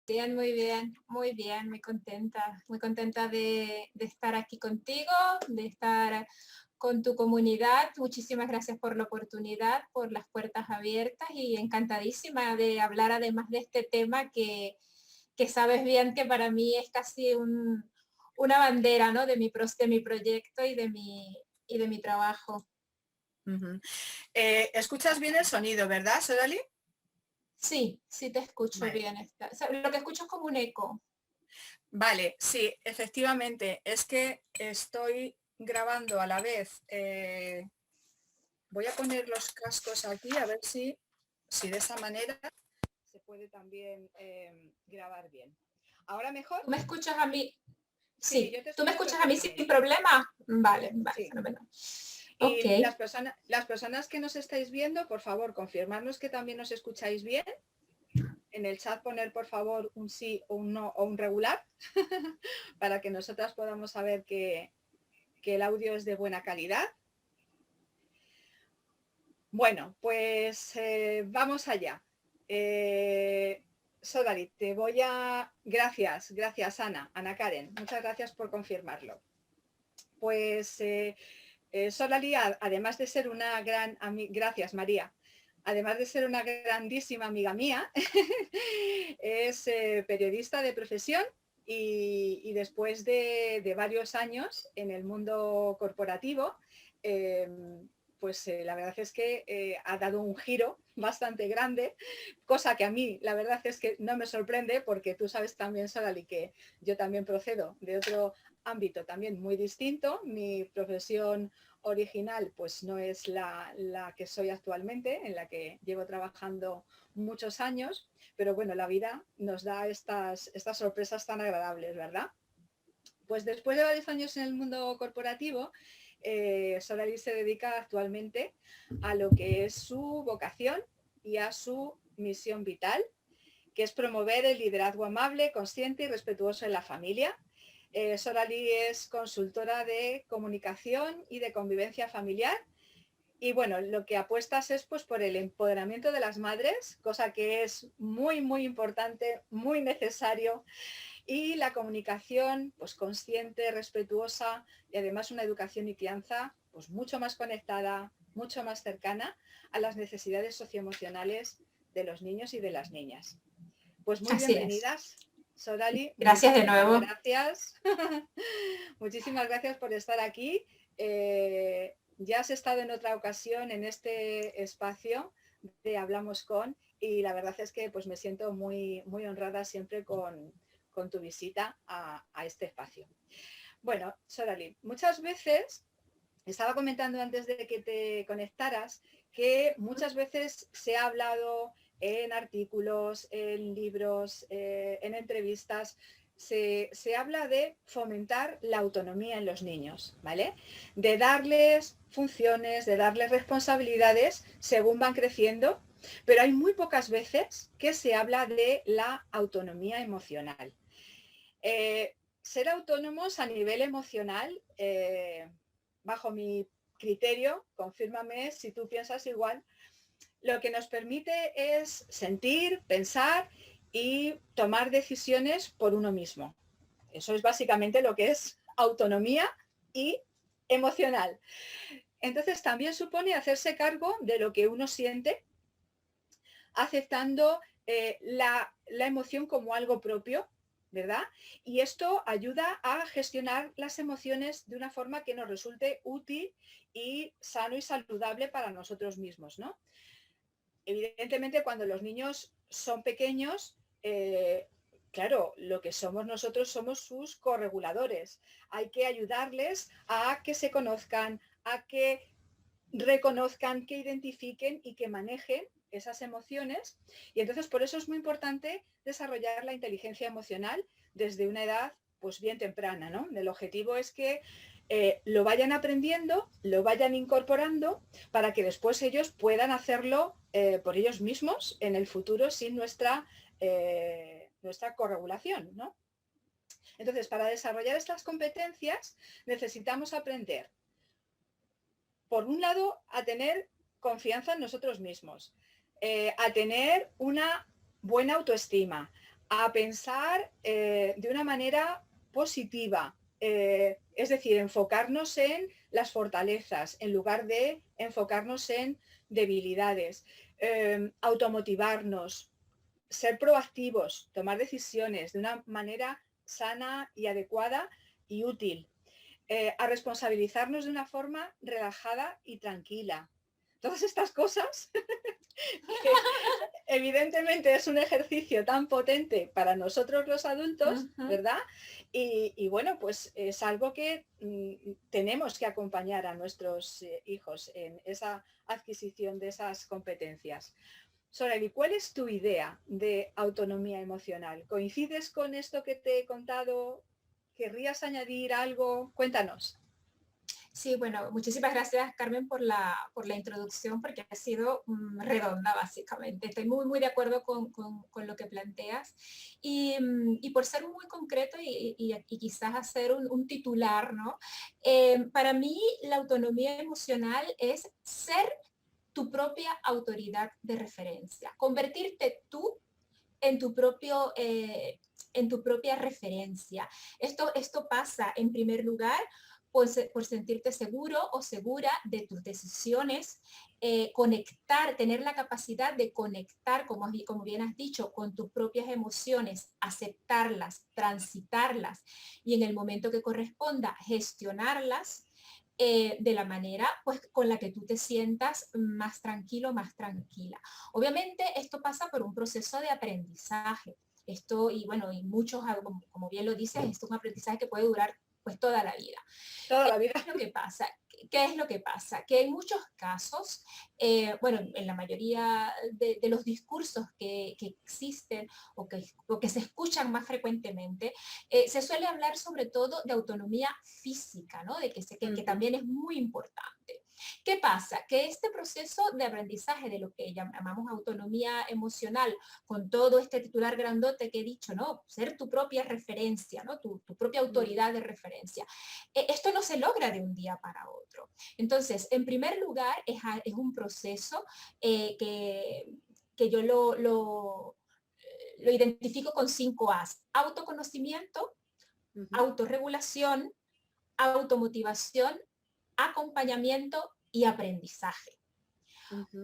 Bien, muy bien, muy contenta de estar aquí contigo, de estar con tu comunidad. Muchísimas gracias por la oportunidad, por las puertas abiertas y encantadísima de hablar además de este tema que sabes bien que para mí es casi una bandera, ¿no? De mi proyecto y de mi trabajo. Uh-huh. ¿Escuchas bien el sonido, verdad, Sorali? Sí, sí te escucho Vale. bien. O sea, lo que escucho es como un eco. Vale, sí, efectivamente, es que estoy grabando a la vez. Voy a poner los cascos aquí a ver si de esa manera se puede también grabar bien. ¿Ahora mejor? ¿Tú me escuchas a mí? Sí, Sí. yo te ¿Tú me escucho escuchas a mí sin perfectamente. problema? Vale, Sí. fenomenal. Ok. Y las personas que nos estáis viendo, por favor, confirmarnos que también nos escucháis bien. En el chat poner, por favor, un sí o un no o un regular para que nosotras podamos saber que el audio es de buena calidad. Bueno, pues vamos allá. Sorali, te voy a... Gracias, Ana Karen. Muchas gracias por confirmarlo. Pues Sorali, además de ser una gran amiga... Gracias, María. Además de ser una grandísima amiga mía, es periodista de profesión y después de varios años en el mundo corporativo, pues la verdad es que ha dado un giro bastante grande, cosa que a mí la verdad es que no me sorprende porque tú sabes también, Sorali, que yo también procedo de otro ámbito también muy distinto. Mi profesión original pues no es la que soy actualmente, en la que llevo trabajando muchos años, pero bueno, la vida nos da estas sorpresas tan agradables, ¿verdad? Pues después de varios años en el mundo corporativo, Sorali se dedica actualmente a lo que es su vocación y a su misión vital, que es promover el liderazgo amable, consciente y respetuoso en la familia. Sorali es consultora de comunicación y de convivencia familiar. Y bueno, lo que apuestas es pues por el empoderamiento de las madres, cosa que es muy, muy importante, muy necesario, y la comunicación pues consciente, respetuosa y además una educación y crianza pues mucho más conectada, mucho más cercana a las necesidades socioemocionales de los niños y de las niñas. Pues muy Así es. bienvenidas, Sorali, Gracias de muchísimas nuevo. gracias. Muchísimas gracias por estar aquí. Ya has estado en otra ocasión en este espacio de Hablamos con, y la verdad es que pues me siento muy, muy honrada siempre con tu visita a este espacio. Bueno, Sorali, muchas veces, estaba comentando antes de que te conectaras, que muchas veces se ha hablado en artículos, en libros, en entrevistas, se habla de fomentar la autonomía en los niños, ¿vale? De darles funciones, de darles responsabilidades según van creciendo, pero hay muy pocas veces que se habla de la autonomía emocional. Ser autónomos a nivel emocional, bajo mi criterio, confírmame si tú piensas igual, lo que nos permite es sentir, pensar y tomar decisiones por uno mismo. Eso es básicamente lo que es autonomía y emocional. Entonces también supone hacerse cargo de lo que uno siente, aceptando la emoción como algo propio, ¿verdad? Y esto ayuda a gestionar las emociones de una forma que nos resulte útil y sano y saludable para nosotros mismos, ¿no? Evidentemente, cuando los niños son pequeños, claro, lo que somos nosotros somos sus correguladores. Hay que ayudarles a que se conozcan, a que reconozcan, que identifiquen y que manejen esas emociones. Y entonces por eso es muy importante desarrollar la inteligencia emocional desde una edad pues bien temprana, ¿no? El objetivo es que lo vayan aprendiendo, lo vayan incorporando para que después ellos puedan hacerlo por ellos mismos en el futuro sin nuestra corregulación, ¿no? Entonces, para desarrollar estas competencias necesitamos aprender, por un lado, a tener confianza en nosotros mismos, a tener una buena autoestima, a pensar de una manera positiva, es decir, enfocarnos en las fortalezas en lugar de enfocarnos en debilidades, automotivarnos, ser proactivos, tomar decisiones de una manera sana y adecuada y útil, a responsabilizarnos de una forma relajada y tranquila. Todas estas cosas que evidentemente es un ejercicio tan potente para nosotros los adultos, ¿verdad? Y bueno, pues es algo que tenemos que acompañar a nuestros hijos en esa adquisición de esas competencias. Soraya, ¿cuál es tu idea de autonomía emocional? ¿Coincides con esto que te he contado? ¿Querrías añadir algo? Cuéntanos. Sí, bueno, muchísimas gracias, Carmen, por la introducción, porque ha sido redonda, básicamente. Estoy muy de acuerdo con lo que planteas. Y por ser muy concreto y quizás hacer un titular, ¿no? Para mí, la autonomía emocional es ser tu propia autoridad de referencia, convertirte tú en tu propio... en tu propia referencia. Esto pasa, en primer lugar, por sentirte seguro o segura de tus decisiones, conectar, tener la capacidad de conectar, como bien has dicho, con tus propias emociones, aceptarlas, transitarlas y en el momento que corresponda, gestionarlas de la manera pues con la que tú te sientas más tranquilo, más tranquila. Obviamente esto pasa por un proceso de aprendizaje. Esto, y bueno, y muchos, como bien lo dices, esto es un aprendizaje que puede durar pues toda la vida. Toda la vida. ¿Qué es lo que pasa? ¿Qué es lo que pasa? Que en muchos casos, bueno, en la mayoría de los discursos que existen o que se escuchan más frecuentemente, se suele hablar sobre todo de autonomía física, ¿no? De que también es muy importante. ¿Qué pasa? Que este proceso de aprendizaje de lo que llamamos autonomía emocional, con todo este titular grandote que he dicho, ¿no? Ser tu propia referencia, ¿no? Tu propia autoridad de referencia. Esto no se logra de un día para otro. Entonces, en primer lugar, es un proceso que yo lo identifico con 5 A's. Autoconocimiento, autorregulación, automotivación, acompañamiento y aprendizaje.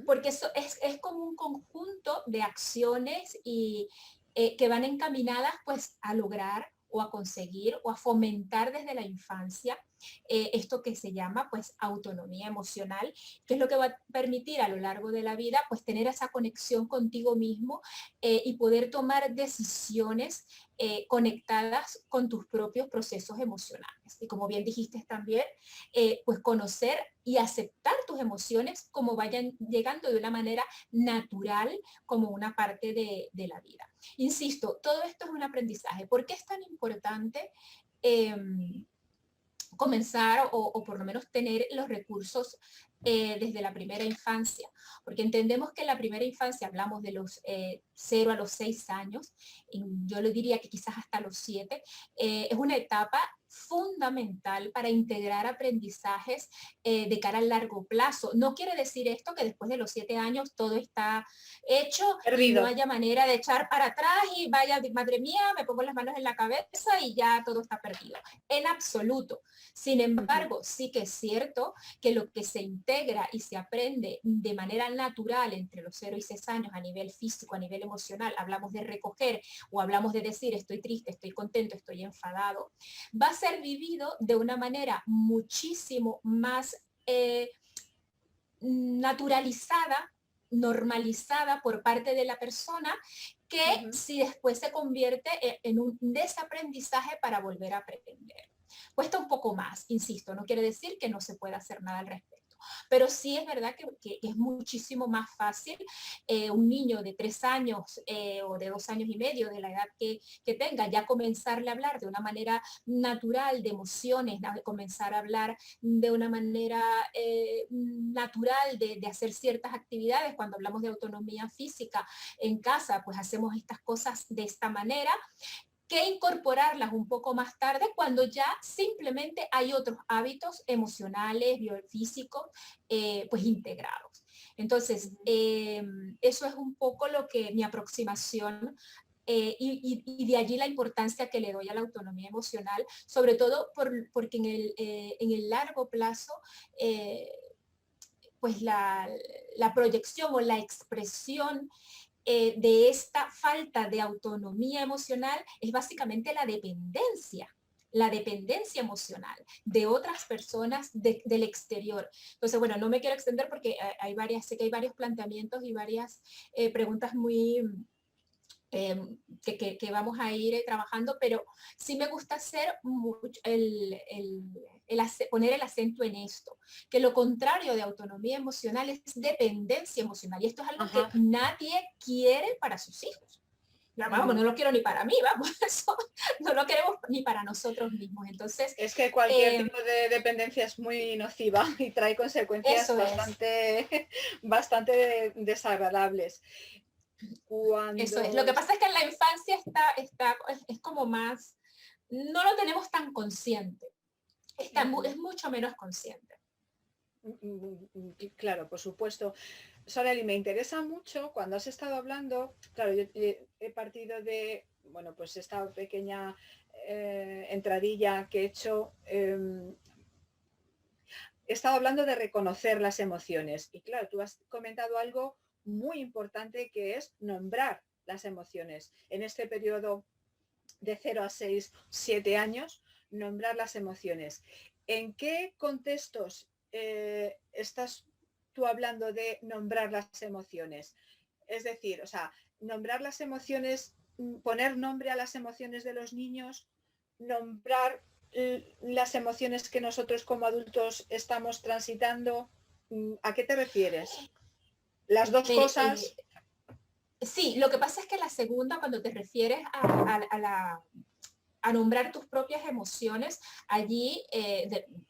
Porque eso es como un conjunto de acciones que van encaminadas pues a lograr o a conseguir o a fomentar desde la infancia esto que se llama pues autonomía emocional, que es lo que va a permitir a lo largo de la vida pues tener esa conexión contigo mismo y poder tomar decisiones conectadas con tus propios procesos emocionales. Y como bien dijiste también, pues conocer y aceptar tus emociones como vayan llegando de una manera natural como una parte de la vida. Insisto, todo esto es un aprendizaje. ¿Por qué es tan importante comenzar o por lo menos tener los recursos desde la primera infancia? Porque entendemos que en la primera infancia hablamos de los 0 a los 6 años, y yo le diría que quizás hasta los 7, es una etapa fundamental para integrar aprendizajes de cara al largo plazo. No quiere decir esto que después de los 7 años todo está hecho y no Perdido. haya manera de echar para atrás y vaya, madre mía, me pongo las manos en la cabeza y ya todo está perdido. En absoluto. Sin embargo, sí que es cierto que lo que se integra y se aprende de manera natural entre los 0 y 6 años a nivel físico, a nivel emocional, hablamos de recoger o hablamos de decir estoy triste, estoy contento, estoy enfadado, va a ser vivido de una manera muchísimo más naturalizada, normalizada por parte de la persona, que si después se convierte en un desaprendizaje para volver a aprender. Cuesta un poco más, insisto, no quiere decir que no se pueda hacer nada al respecto. Pero sí es verdad que es muchísimo más fácil un niño de 3 años o de 2 años y medio, de la edad que tenga, ya comenzarle a hablar de una manera natural de emociones, comenzar a hablar de una manera natural de hacer ciertas actividades. Cuando hablamos de autonomía física en casa, pues hacemos estas cosas de esta manera, que incorporarlas un poco más tarde cuando ya simplemente hay otros hábitos emocionales, biofísicos, pues integrados. Entonces, eso es un poco lo que mi aproximación y de allí la importancia que le doy a la autonomía emocional, sobre todo porque en el largo plazo, pues la proyección o la expresión de esta falta de autonomía emocional es básicamente la dependencia emocional de otras personas del exterior. Entonces, bueno, no me quiero extender porque sé que hay varios planteamientos y varias preguntas muy que vamos a ir trabajando, pero sí me gusta hacer mucho poner el acento en esto, que lo contrario de autonomía emocional es dependencia emocional, y esto es algo que nadie quiere para sus hijos. Vamos, no lo quiero ni para mí, vamos, eso no lo queremos ni para nosotros mismos. Entonces, es que cualquier tipo de dependencia es muy nociva y trae consecuencias bastante desagradables. Eso es. Lo que pasa es que en la infancia es como más, no lo tenemos tan consciente. Es mucho menos consciente. Claro, por supuesto. Soreli, me interesa mucho cuando has estado hablando, claro, yo he partido de, bueno, pues esta pequeña entradilla que he hecho, he estado hablando de reconocer las emociones. Y claro, tú has comentado algo muy importante que es nombrar las emociones. En este periodo de 0 a 6, 7 años, nombrar las emociones. ¿En qué contextos estás tú hablando de nombrar las emociones? Es decir, o sea, nombrar las emociones, poner nombre a las emociones de los niños, nombrar las emociones que nosotros como adultos estamos transitando. ¿A qué te refieres? Las dos cosas. Sí, lo que pasa es que la segunda, cuando te refieres a nombrar tus propias emociones, allí,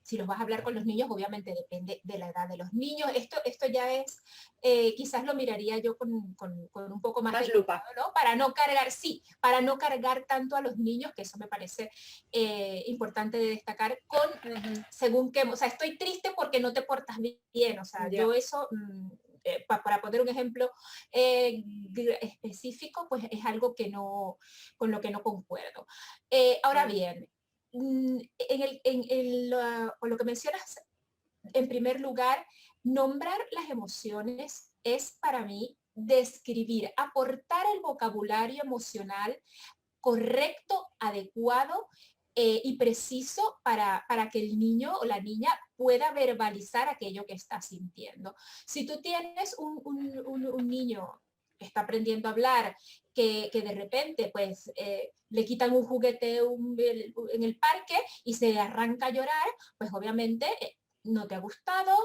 si los vas a hablar con los niños, obviamente depende de la edad de los niños. Esto ya es, quizás lo miraría yo con un poco más de lupa, ¿no? Para no cargar tanto a los niños, que eso me parece importante de destacar, según qué, o sea, estoy triste porque no te portas bien, o sea, yo eso... para poner un ejemplo específico, pues es algo que con lo que no concuerdo. Ahora bien, con lo que mencionas, en primer lugar, nombrar las emociones es para mí describir, aportar el vocabulario emocional correcto, adecuado y preciso para que el niño o la niña pueda verbalizar aquello que está sintiendo. Si tú tienes un niño que está aprendiendo a hablar, que de repente pues le quitan un juguete en el parque y se arranca a llorar, pues obviamente no te ha gustado,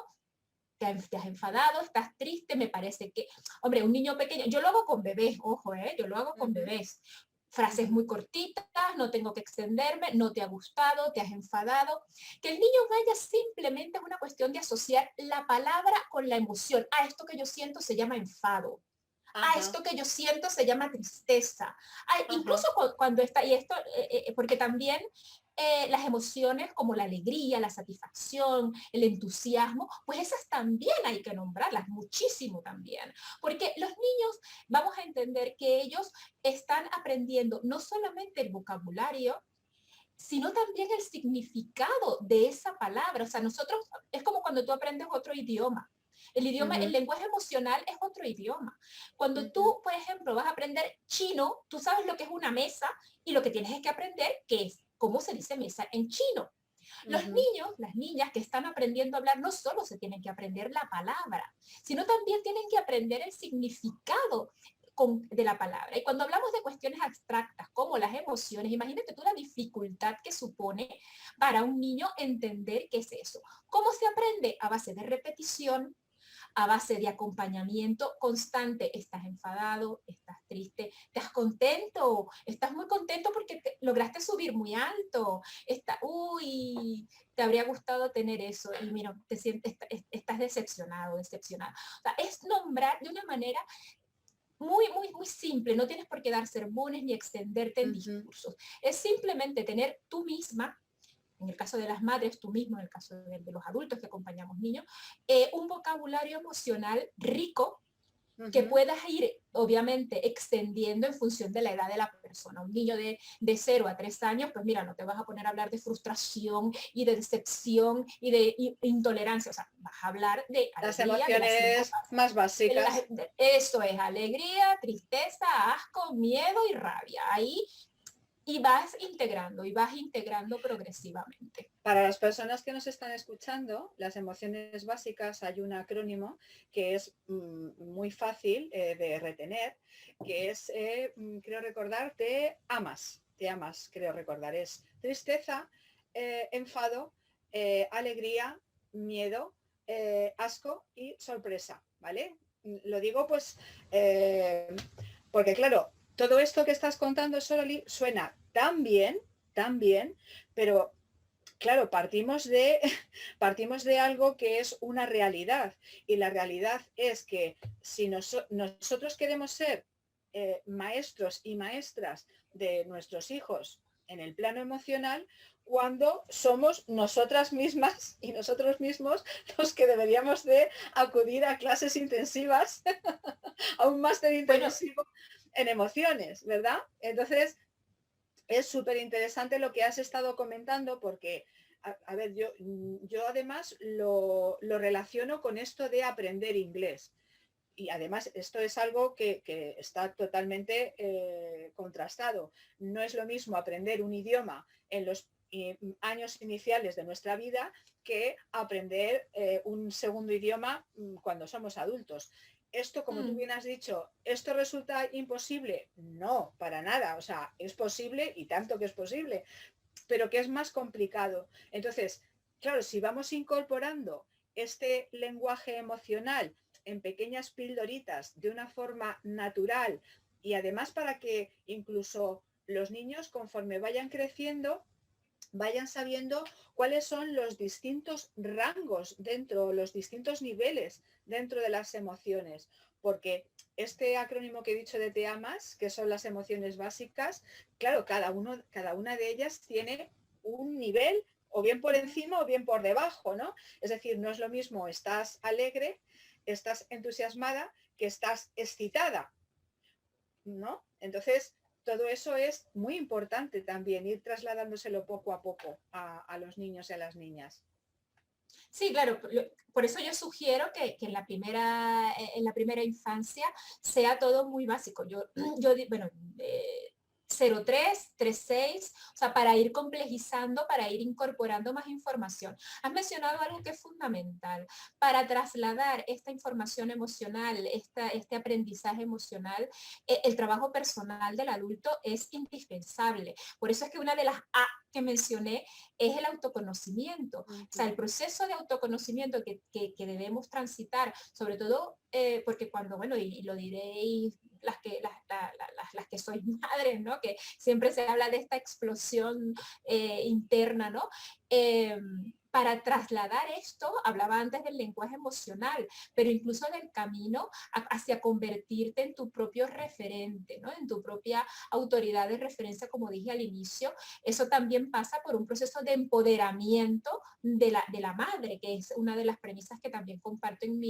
te has enfadado, estás triste, me parece que, hombre, un niño pequeño, yo lo hago con bebés, ojo, yo lo hago con bebés, frases muy cortitas, no tengo que extenderme, no te ha gustado, te has enfadado, que el niño vaya simplemente es una cuestión de asociar la palabra con la emoción. Esto que yo siento se llama enfado. Esto que yo siento se llama tristeza. Incluso cuando está, y esto, porque también las emociones como la alegría, la satisfacción, el entusiasmo, pues esas también hay que nombrarlas muchísimo también, porque los niños vamos a entender que ellos están aprendiendo no solamente el vocabulario, sino también el significado de esa palabra. O sea, nosotros, es como cuando tú aprendes otro idioma. El idioma, el lenguaje emocional es otro idioma. Cuando tú, por ejemplo, vas a aprender chino, tú sabes lo que es una mesa y lo que tienes es que aprender qué es, cómo se dice mesa en chino. Los niños, las niñas que están aprendiendo a hablar, no solo se tienen que aprender la palabra, sino también tienen que aprender el significado de la palabra. Y cuando hablamos de cuestiones abstractas como las emociones, imagínate tú la dificultad que supone para un niño entender qué es eso. ¿Cómo se aprende? A base de repetición, a base de acompañamiento constante. Estás enfadado, estás triste, estás contento, estás muy contento porque lograste subir muy alto, te habría gustado tener eso y mira, te sientes, estás decepcionado, decepcionada. O sea, es nombrar de una manera muy, muy, muy simple, no tienes por qué dar sermones ni extenderte en discursos. Es simplemente tener tú misma, en el caso de las madres, tú mismo, en el caso de los adultos que acompañamos niños, un vocabulario emocional rico que puedas ir, obviamente, extendiendo en función de la edad de la persona. Un niño de 0 a 3 años, pues mira, no te vas a poner a hablar de frustración y de decepción y de intolerancia, o sea, vas a hablar de Las alegría, de las 5 emociones más básicas. eso es alegría, tristeza, asco, miedo y rabia. Ahí y vas integrando progresivamente. Para las personas que nos están escuchando, las emociones básicas, hay un acrónimo que es muy fácil de retener, que es, creo recordar, te amas, creo recordar, es tristeza, enfado, alegría, miedo, asco y sorpresa, ¿vale? Lo digo pues porque claro, todo esto que estás contando, Soroli, suena tan bien, pero claro, partimos de algo que es una realidad y la realidad es que si nosotros queremos ser maestros y maestras de nuestros hijos en el plano emocional, cuando somos nosotras mismas y nosotros mismos los que deberíamos de acudir a clases intensivas, a un máster intensivo en emociones, ¿verdad? Entonces, es súper interesante lo que has estado comentando porque, a ver, yo además lo relaciono con esto de aprender inglés. Y además esto es algo que está totalmente contrastado. No es lo mismo aprender un idioma en los años iniciales de nuestra vida que aprender un segundo idioma cuando somos adultos. Esto, como tú bien has dicho, ¿esto resulta imposible? No, para nada. O sea, es posible y tanto que es posible, pero que es más complicado. Entonces, claro, si vamos incorporando este lenguaje emocional en pequeñas pildoritas de una forma natural y además para que incluso los niños conforme vayan creciendo vayan sabiendo cuáles son los distintos rangos dentro, los distintos niveles dentro de las emociones, porque este acrónimo que he dicho de te amas, que son las emociones básicas, claro, cada una de ellas tiene un nivel o bien por encima o bien por debajo, ¿no? Es decir, no es lo mismo estás alegre, estás entusiasmada que estás excitada, ¿no? Entonces, todo eso es muy importante también, ir trasladándoselo poco a poco a los niños y a las niñas. Sí, claro, por eso yo sugiero que en la primera infancia sea todo muy básico. Bueno, 0,3, 3,6, o sea, para ir complejizando, para ir incorporando más información. Has mencionado algo que es fundamental. Para trasladar esta información emocional, este aprendizaje emocional, el trabajo personal del adulto es indispensable. Por eso es que una de las A que mencioné es el autoconocimiento. O sea, el proceso de autoconocimiento que debemos transitar, sobre todo porque cuando, bueno, y lo diréis las que sois madres, ¿no? Que siempre se habla de esta explosión interna, ¿no? Para trasladar esto, hablaba antes del lenguaje emocional, pero incluso del camino hacia convertirte en tu propio referente, ¿no? En tu propia autoridad de referencia, como dije al inicio. Eso también pasa por un proceso de empoderamiento de la madre, que es una de las premisas que también comparto en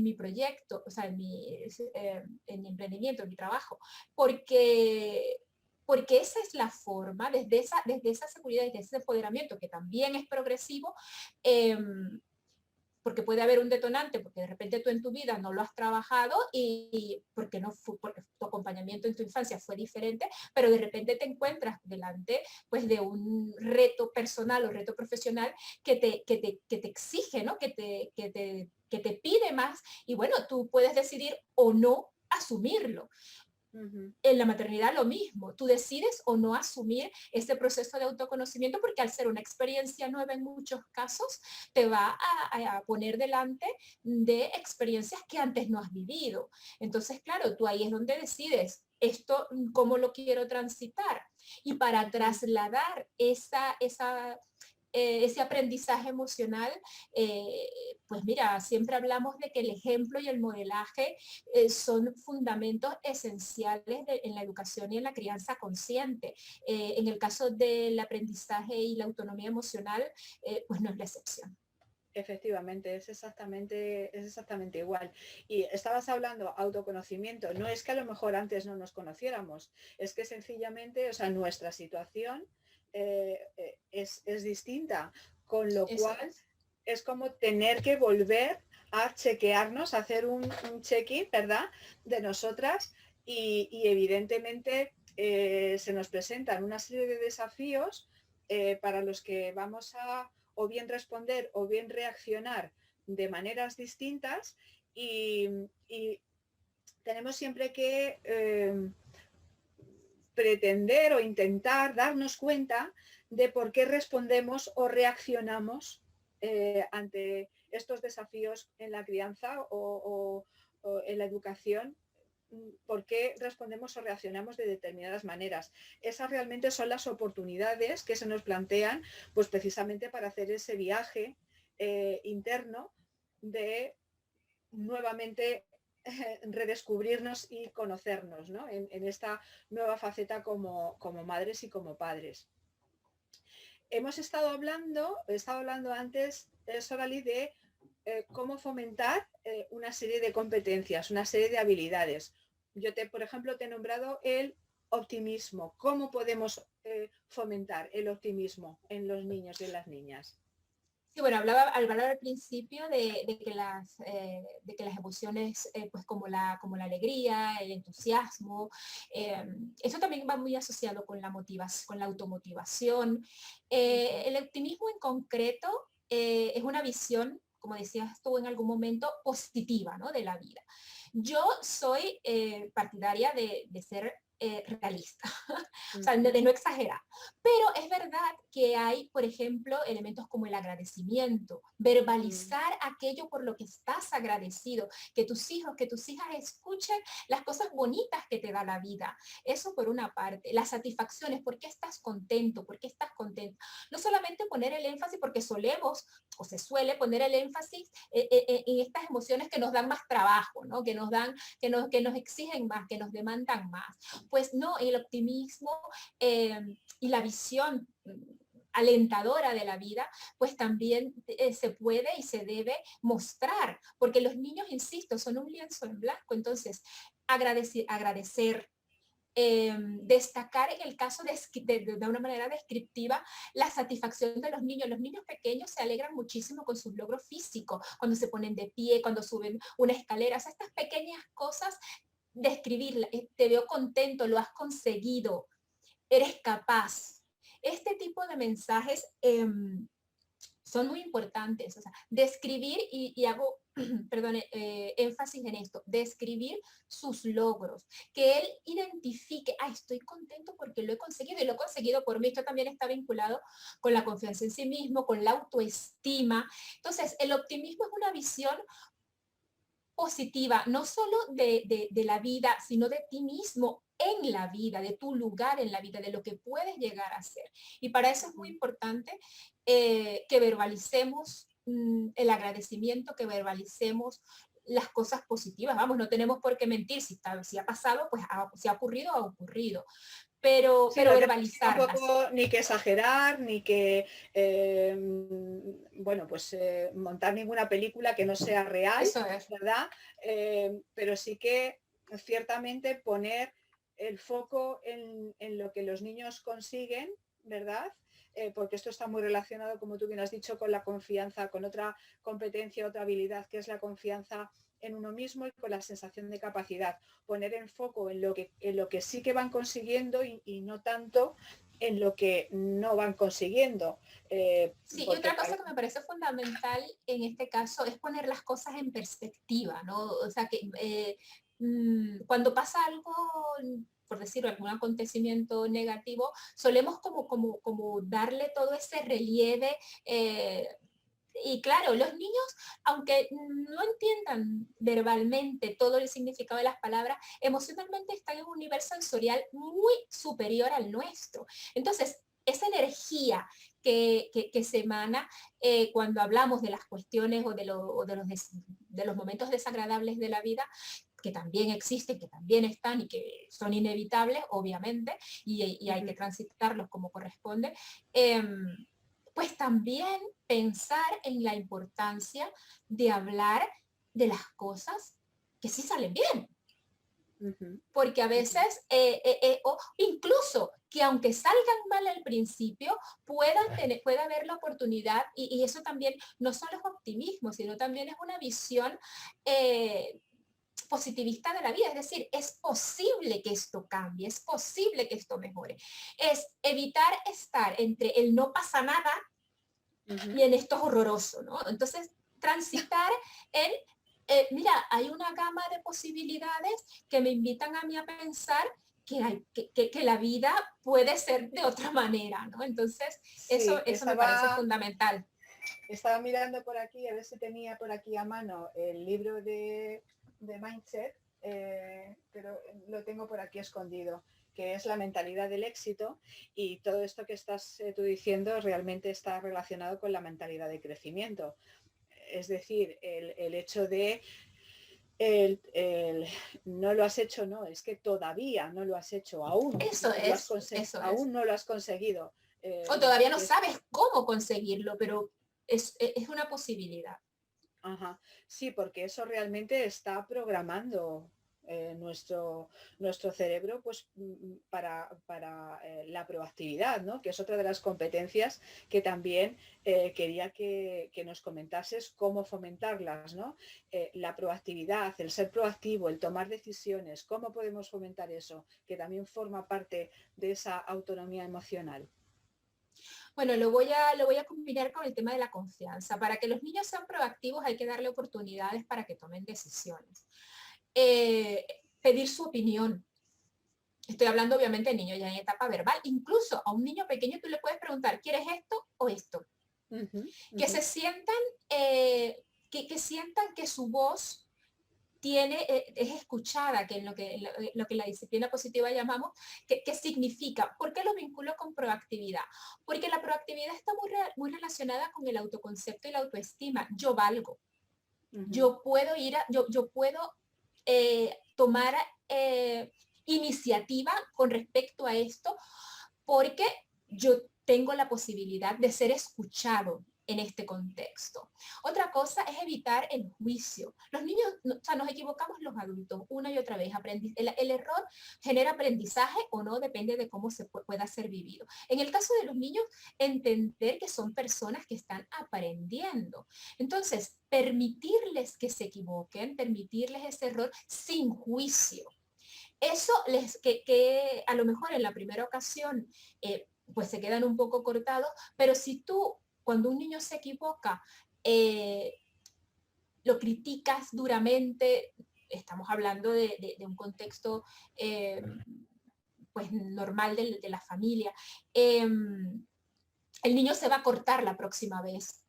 mi proyecto, o sea, en mi emprendimiento, en mi trabajo, porque esa es la forma, desde esa seguridad, desde ese empoderamiento, que también es progresivo, porque puede haber un detonante, porque de repente tú en tu vida no lo has trabajado y porque tu acompañamiento en tu infancia fue diferente, pero de repente te encuentras delante pues de un reto personal o reto profesional que te exige, ¿no? Que te pide más y bueno, tú puedes decidir o no asumirlo. En la maternidad lo mismo, tú decides o no asumir este proceso de autoconocimiento porque al ser una experiencia nueva en muchos casos te va a poner delante de experiencias que antes no has vivido. Entonces, claro, tú ahí es donde decides esto, cómo lo quiero transitar. Y para trasladar ese aprendizaje emocional, pues mira, siempre hablamos de que el ejemplo y el modelaje son fundamentos esenciales en la educación y en la crianza consciente. En el caso del aprendizaje y la autonomía emocional, pues no es la excepción. Efectivamente, es exactamente igual. Y estabas hablando autoconocimiento. No es que a lo mejor antes no nos conociéramos, es que sencillamente, o sea, nuestra situación es distinta, con lo Eso cual es. es como tener que volver a chequearnos, a hacer un check-in, ¿verdad? De nosotras y evidentemente se nos presentan una serie de desafíos para los que vamos a o bien responder o bien reaccionar de maneras distintas y tenemos siempre que pretender o intentar darnos cuenta de por qué respondemos o reaccionamos ante estos desafíos en la crianza o en la educación, por qué respondemos o reaccionamos de determinadas maneras. Esas realmente son las oportunidades que se nos plantean, pues precisamente para hacer ese viaje interno de nuevamente redescubrirnos y conocernos, ¿no? En esta nueva faceta como madres y como padres. He estado hablando antes, Sorali, de cómo fomentar una serie de competencias, una serie de habilidades. Por ejemplo, te he nombrado el optimismo. ¿Cómo podemos fomentar el optimismo en los niños y en las niñas? Sí, bueno, hablaba al principio de que las emociones, pues como la alegría, el entusiasmo, eso también va muy asociado con la motivación, con la automotivación. El optimismo en concreto es una visión, como decías tú en algún momento, positiva, ¿no? De la vida. Yo soy partidaria de ser realista, o sea, de no exagerar. Pero es verdad que hay, por ejemplo, elementos como el agradecimiento, verbalizar aquello por lo que estás agradecido, que tus hijos, que tus hijas escuchen las cosas bonitas que te da la vida. Eso por una parte. Las satisfacciones, ¿por qué estás contento? ¿Por qué estás contento? No solamente poner el énfasis, porque solemos o se suele poner el énfasis en estas emociones que nos dan más trabajo, ¿no? Que nos exigen más, que nos demandan más. Pues no, el optimismo y la visión alentadora de la vida, pues también se puede y se debe mostrar, porque los niños, insisto, son un lienzo en blanco, entonces agradecer, destacar en el caso de una manera descriptiva la satisfacción de los niños. Los niños pequeños se alegran muchísimo con sus logros físicos, cuando se ponen de pie, cuando suben una escalera, o sea, estas pequeñas cosas, describirla, te veo contento, lo has conseguido, eres capaz. Este tipo de mensajes son muy importantes, o sea, describir y hago, perdón, énfasis en esto, describir sus logros, que él identifique, estoy contento porque lo he conseguido y lo he conseguido por mí. Esto también está vinculado con la confianza en sí mismo, con la autoestima. Entonces, el optimismo es una visión positiva, no solo de la vida, sino de ti mismo en la vida, de tu lugar en la vida, de lo que puedes llegar a ser. Y para eso es muy importante que verbalicemos el agradecimiento, que verbalicemos las cosas positivas. Vamos, no tenemos por qué mentir. Si ha pasado, pues si ha ocurrido, ha ocurrido. Sí, Pero no tenemos verbalizarlas. tampoco ni que exagerar, ni que, bueno, pues montar ninguna película que no sea real, Eso es. ¿verdad? Pero sí que ciertamente poner el foco en lo que los niños consiguen, ¿verdad? Porque esto está muy relacionado, como tú bien has dicho, con la confianza, con otra competencia, otra habilidad, que es la confianza en uno mismo y con la sensación de capacidad. Poner el foco en lo que sí que van consiguiendo y no tanto en lo que no van consiguiendo. Sí, y Porque otra cosa que me parece fundamental en este caso es poner las cosas en perspectiva, ¿no? O sea, que cuando pasa algo, por decirlo, algún acontecimiento negativo, solemos como darle todo ese relieve. Y claro, los niños, aunque no entiendan verbalmente todo el significado de las palabras, emocionalmente están en un nivel sensorial muy superior al nuestro. Entonces, esa energía que se emana cuando hablamos de las cuestiones de los momentos desagradables de la vida, que también existen, que también están y que son inevitables, obviamente, y hay que transitarlos como corresponde, pues también pensar en la importancia de hablar de las cosas que sí salen bien. Porque a veces, o incluso que aunque salgan mal al principio, pueda haber la oportunidad, y eso también no solo es optimismo, sino también es una visión positivista de la vida. Es decir, es posible que esto cambie, es posible que esto mejore. Es evitar estar entre el no pasa nada y en esto es horroroso, ¿no? Entonces, transitar en mira, hay una gama de posibilidades que me invitan a mí a pensar que la vida puede ser de otra manera, ¿no? Entonces, Sí, eso me parece fundamental. Estaba mirando por aquí, a ver si tenía por aquí a mano el libro de Mindset, pero lo tengo por aquí escondido, que es la mentalidad del éxito, y todo esto que estás tú diciendo realmente está relacionado con la mentalidad de crecimiento. Es decir, el hecho de no lo has hecho, no, es que todavía no lo has hecho, aún, Eso lo es, eso es. aún no lo has conseguido. O todavía no sabes cómo conseguirlo, pero es una posibilidad. Ajá. Sí, porque eso realmente está programando nuestro cerebro, pues para la proactividad, ¿no? Que es otra de las competencias que también quería que nos comentases cómo fomentarlas, ¿no? La proactividad, el ser proactivo, el tomar decisiones, ¿cómo podemos fomentar eso? Que también forma parte de esa autonomía emocional. Bueno, lo voy a combinar con el tema de la confianza. Para que los niños sean proactivos hay que darle oportunidades para que tomen decisiones. Pedir su opinión. Estoy hablando obviamente de niños ya en etapa verbal. Incluso a un niño pequeño tú le puedes preguntar, ¿quieres esto o esto? Que se sientan, que sientan que su voz es escuchada, que en lo que la disciplina positiva llamamos, que significa. ¿Por qué lo vinculo con proactividad? Porque la proactividad está muy relacionada con el autoconcepto y la autoestima. Yo valgo. Yo puedo yo puedo tomar iniciativa con respecto a esto, porque yo tengo la posibilidad de ser escuchado en este contexto. Otra cosa es evitar el juicio. Los niños, o sea, nos equivocamos los adultos una y otra vez. El error genera aprendizaje o no, depende de cómo se pueda ser vivido. En el caso de los niños, entender que son personas que están aprendiendo. Entonces, permitirles que se equivoquen, permitirles ese error sin juicio. Eso que a lo mejor en la primera ocasión pues se quedan un poco cortados, pero si tú, cuando un niño se equivoca, lo criticas duramente, estamos hablando de un contexto pues normal de la familia, el niño se va a cortar la próxima vez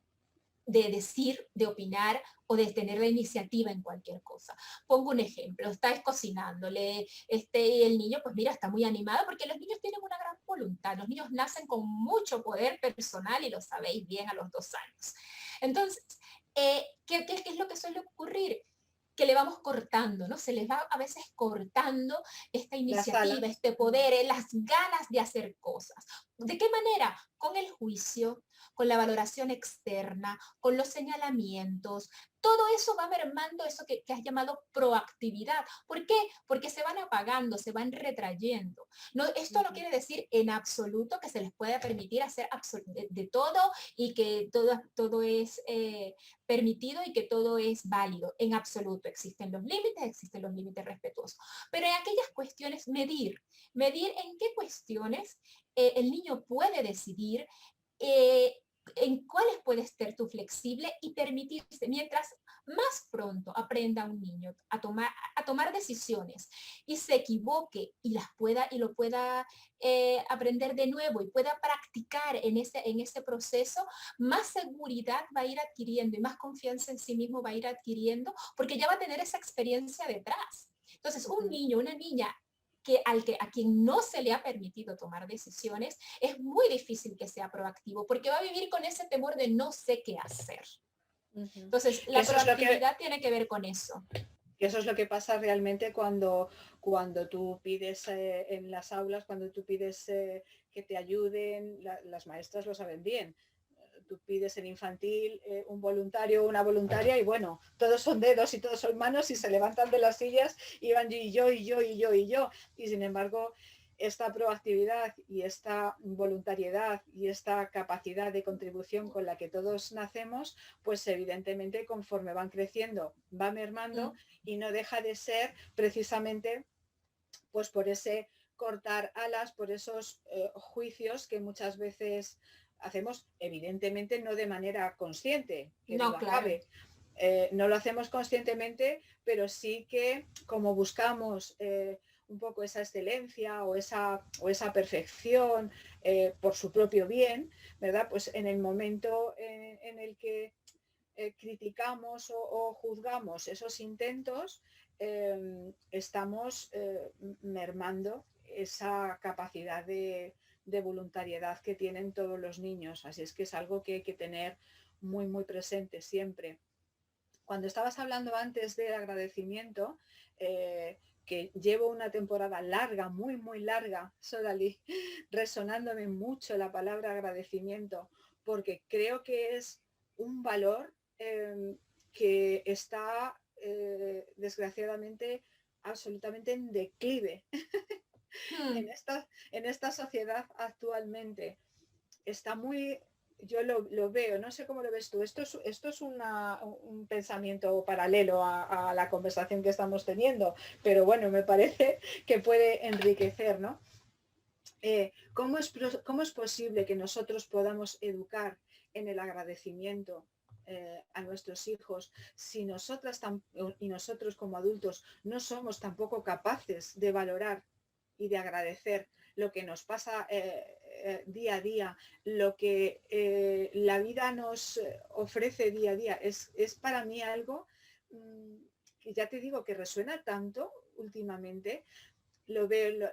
de decir, de opinar o de tener la iniciativa en cualquier cosa. Pongo un ejemplo, estás cocinándole, el niño, pues mira, está muy animado porque los niños tienen una gran voluntad, los niños nacen con mucho poder personal y lo sabéis bien a los 2 años. Entonces, ¿qué es lo que suele ocurrir? Que le vamos cortando, ¿no? Se les va a veces cortando esta iniciativa, este poder, las ganas de hacer cosas. ¿De qué manera? Con el juicio, con la valoración externa, con los señalamientos. Todo eso va mermando eso que has llamado proactividad. ¿Por qué? Porque se van apagando, se van retrayendo. No, esto no quiere decir en absoluto que se les pueda permitir hacer de todo y que todo es permitido y que todo es válido. En absoluto. Existen los límites respetuosos. Pero en aquellas cuestiones, medir en qué cuestiones el niño puede decidir en cuáles puedes ser tú flexible y permitirse, mientras más pronto aprenda un niño a tomar decisiones y se equivoque y lo pueda aprender de nuevo y pueda practicar en ese proceso, más seguridad va a ir adquiriendo y más confianza en sí mismo va a ir adquiriendo, porque ya va a tener esa experiencia detrás. Entonces, un niño, una niña a quien no se le ha permitido tomar decisiones, es muy difícil que sea proactivo, porque va a vivir con ese temor de no sé qué hacer. Entonces, la proactividad tiene que ver con eso. Y eso es lo que pasa realmente cuando tú pides en las aulas, cuando tú pides que te ayuden, las maestras lo saben bien. tú pides en infantil un voluntario o una voluntaria y bueno, todos son dedos y todos son manos y se levantan de las sillas y van y yo, y yo, y yo, y yo. Y sin embargo, esta proactividad y esta voluntariedad y esta capacidad de contribución con la que todos nacemos, pues evidentemente conforme van creciendo, va mermando y no deja de ser precisamente pues por ese cortar alas, por esos juicios que muchas veces hacemos, evidentemente no de manera consciente, que No, duda claro. cabe. No lo hacemos conscientemente, pero sí que como buscamos un poco esa excelencia o esa perfección por su propio bien, ¿verdad? Pues en el momento en el que criticamos o juzgamos esos intentos, estamos mermando esa capacidad de voluntariedad que tienen todos los niños. Así es que es algo que hay que tener muy, muy presente siempre. Cuando estabas hablando antes de agradecimiento, que llevo una temporada larga, muy, muy larga, Sorali, resonándome mucho la palabra agradecimiento, porque creo que es un valor que está desgraciadamente absolutamente en declive en esta sociedad actualmente. Está muy, yo lo veo, no sé cómo lo ves tú, esto es un pensamiento paralelo a la conversación que estamos teniendo, pero bueno, me parece que puede enriquecer, ¿no? ¿Cómo es posible que nosotros podamos educar en el agradecimiento a nuestros hijos si nosotras y nosotros como adultos no somos tampoco capaces de valorar y de agradecer lo que nos pasa día a día, lo que la vida nos ofrece día a día? Es para mí algo que ya te digo que resuena tanto últimamente. Lo veo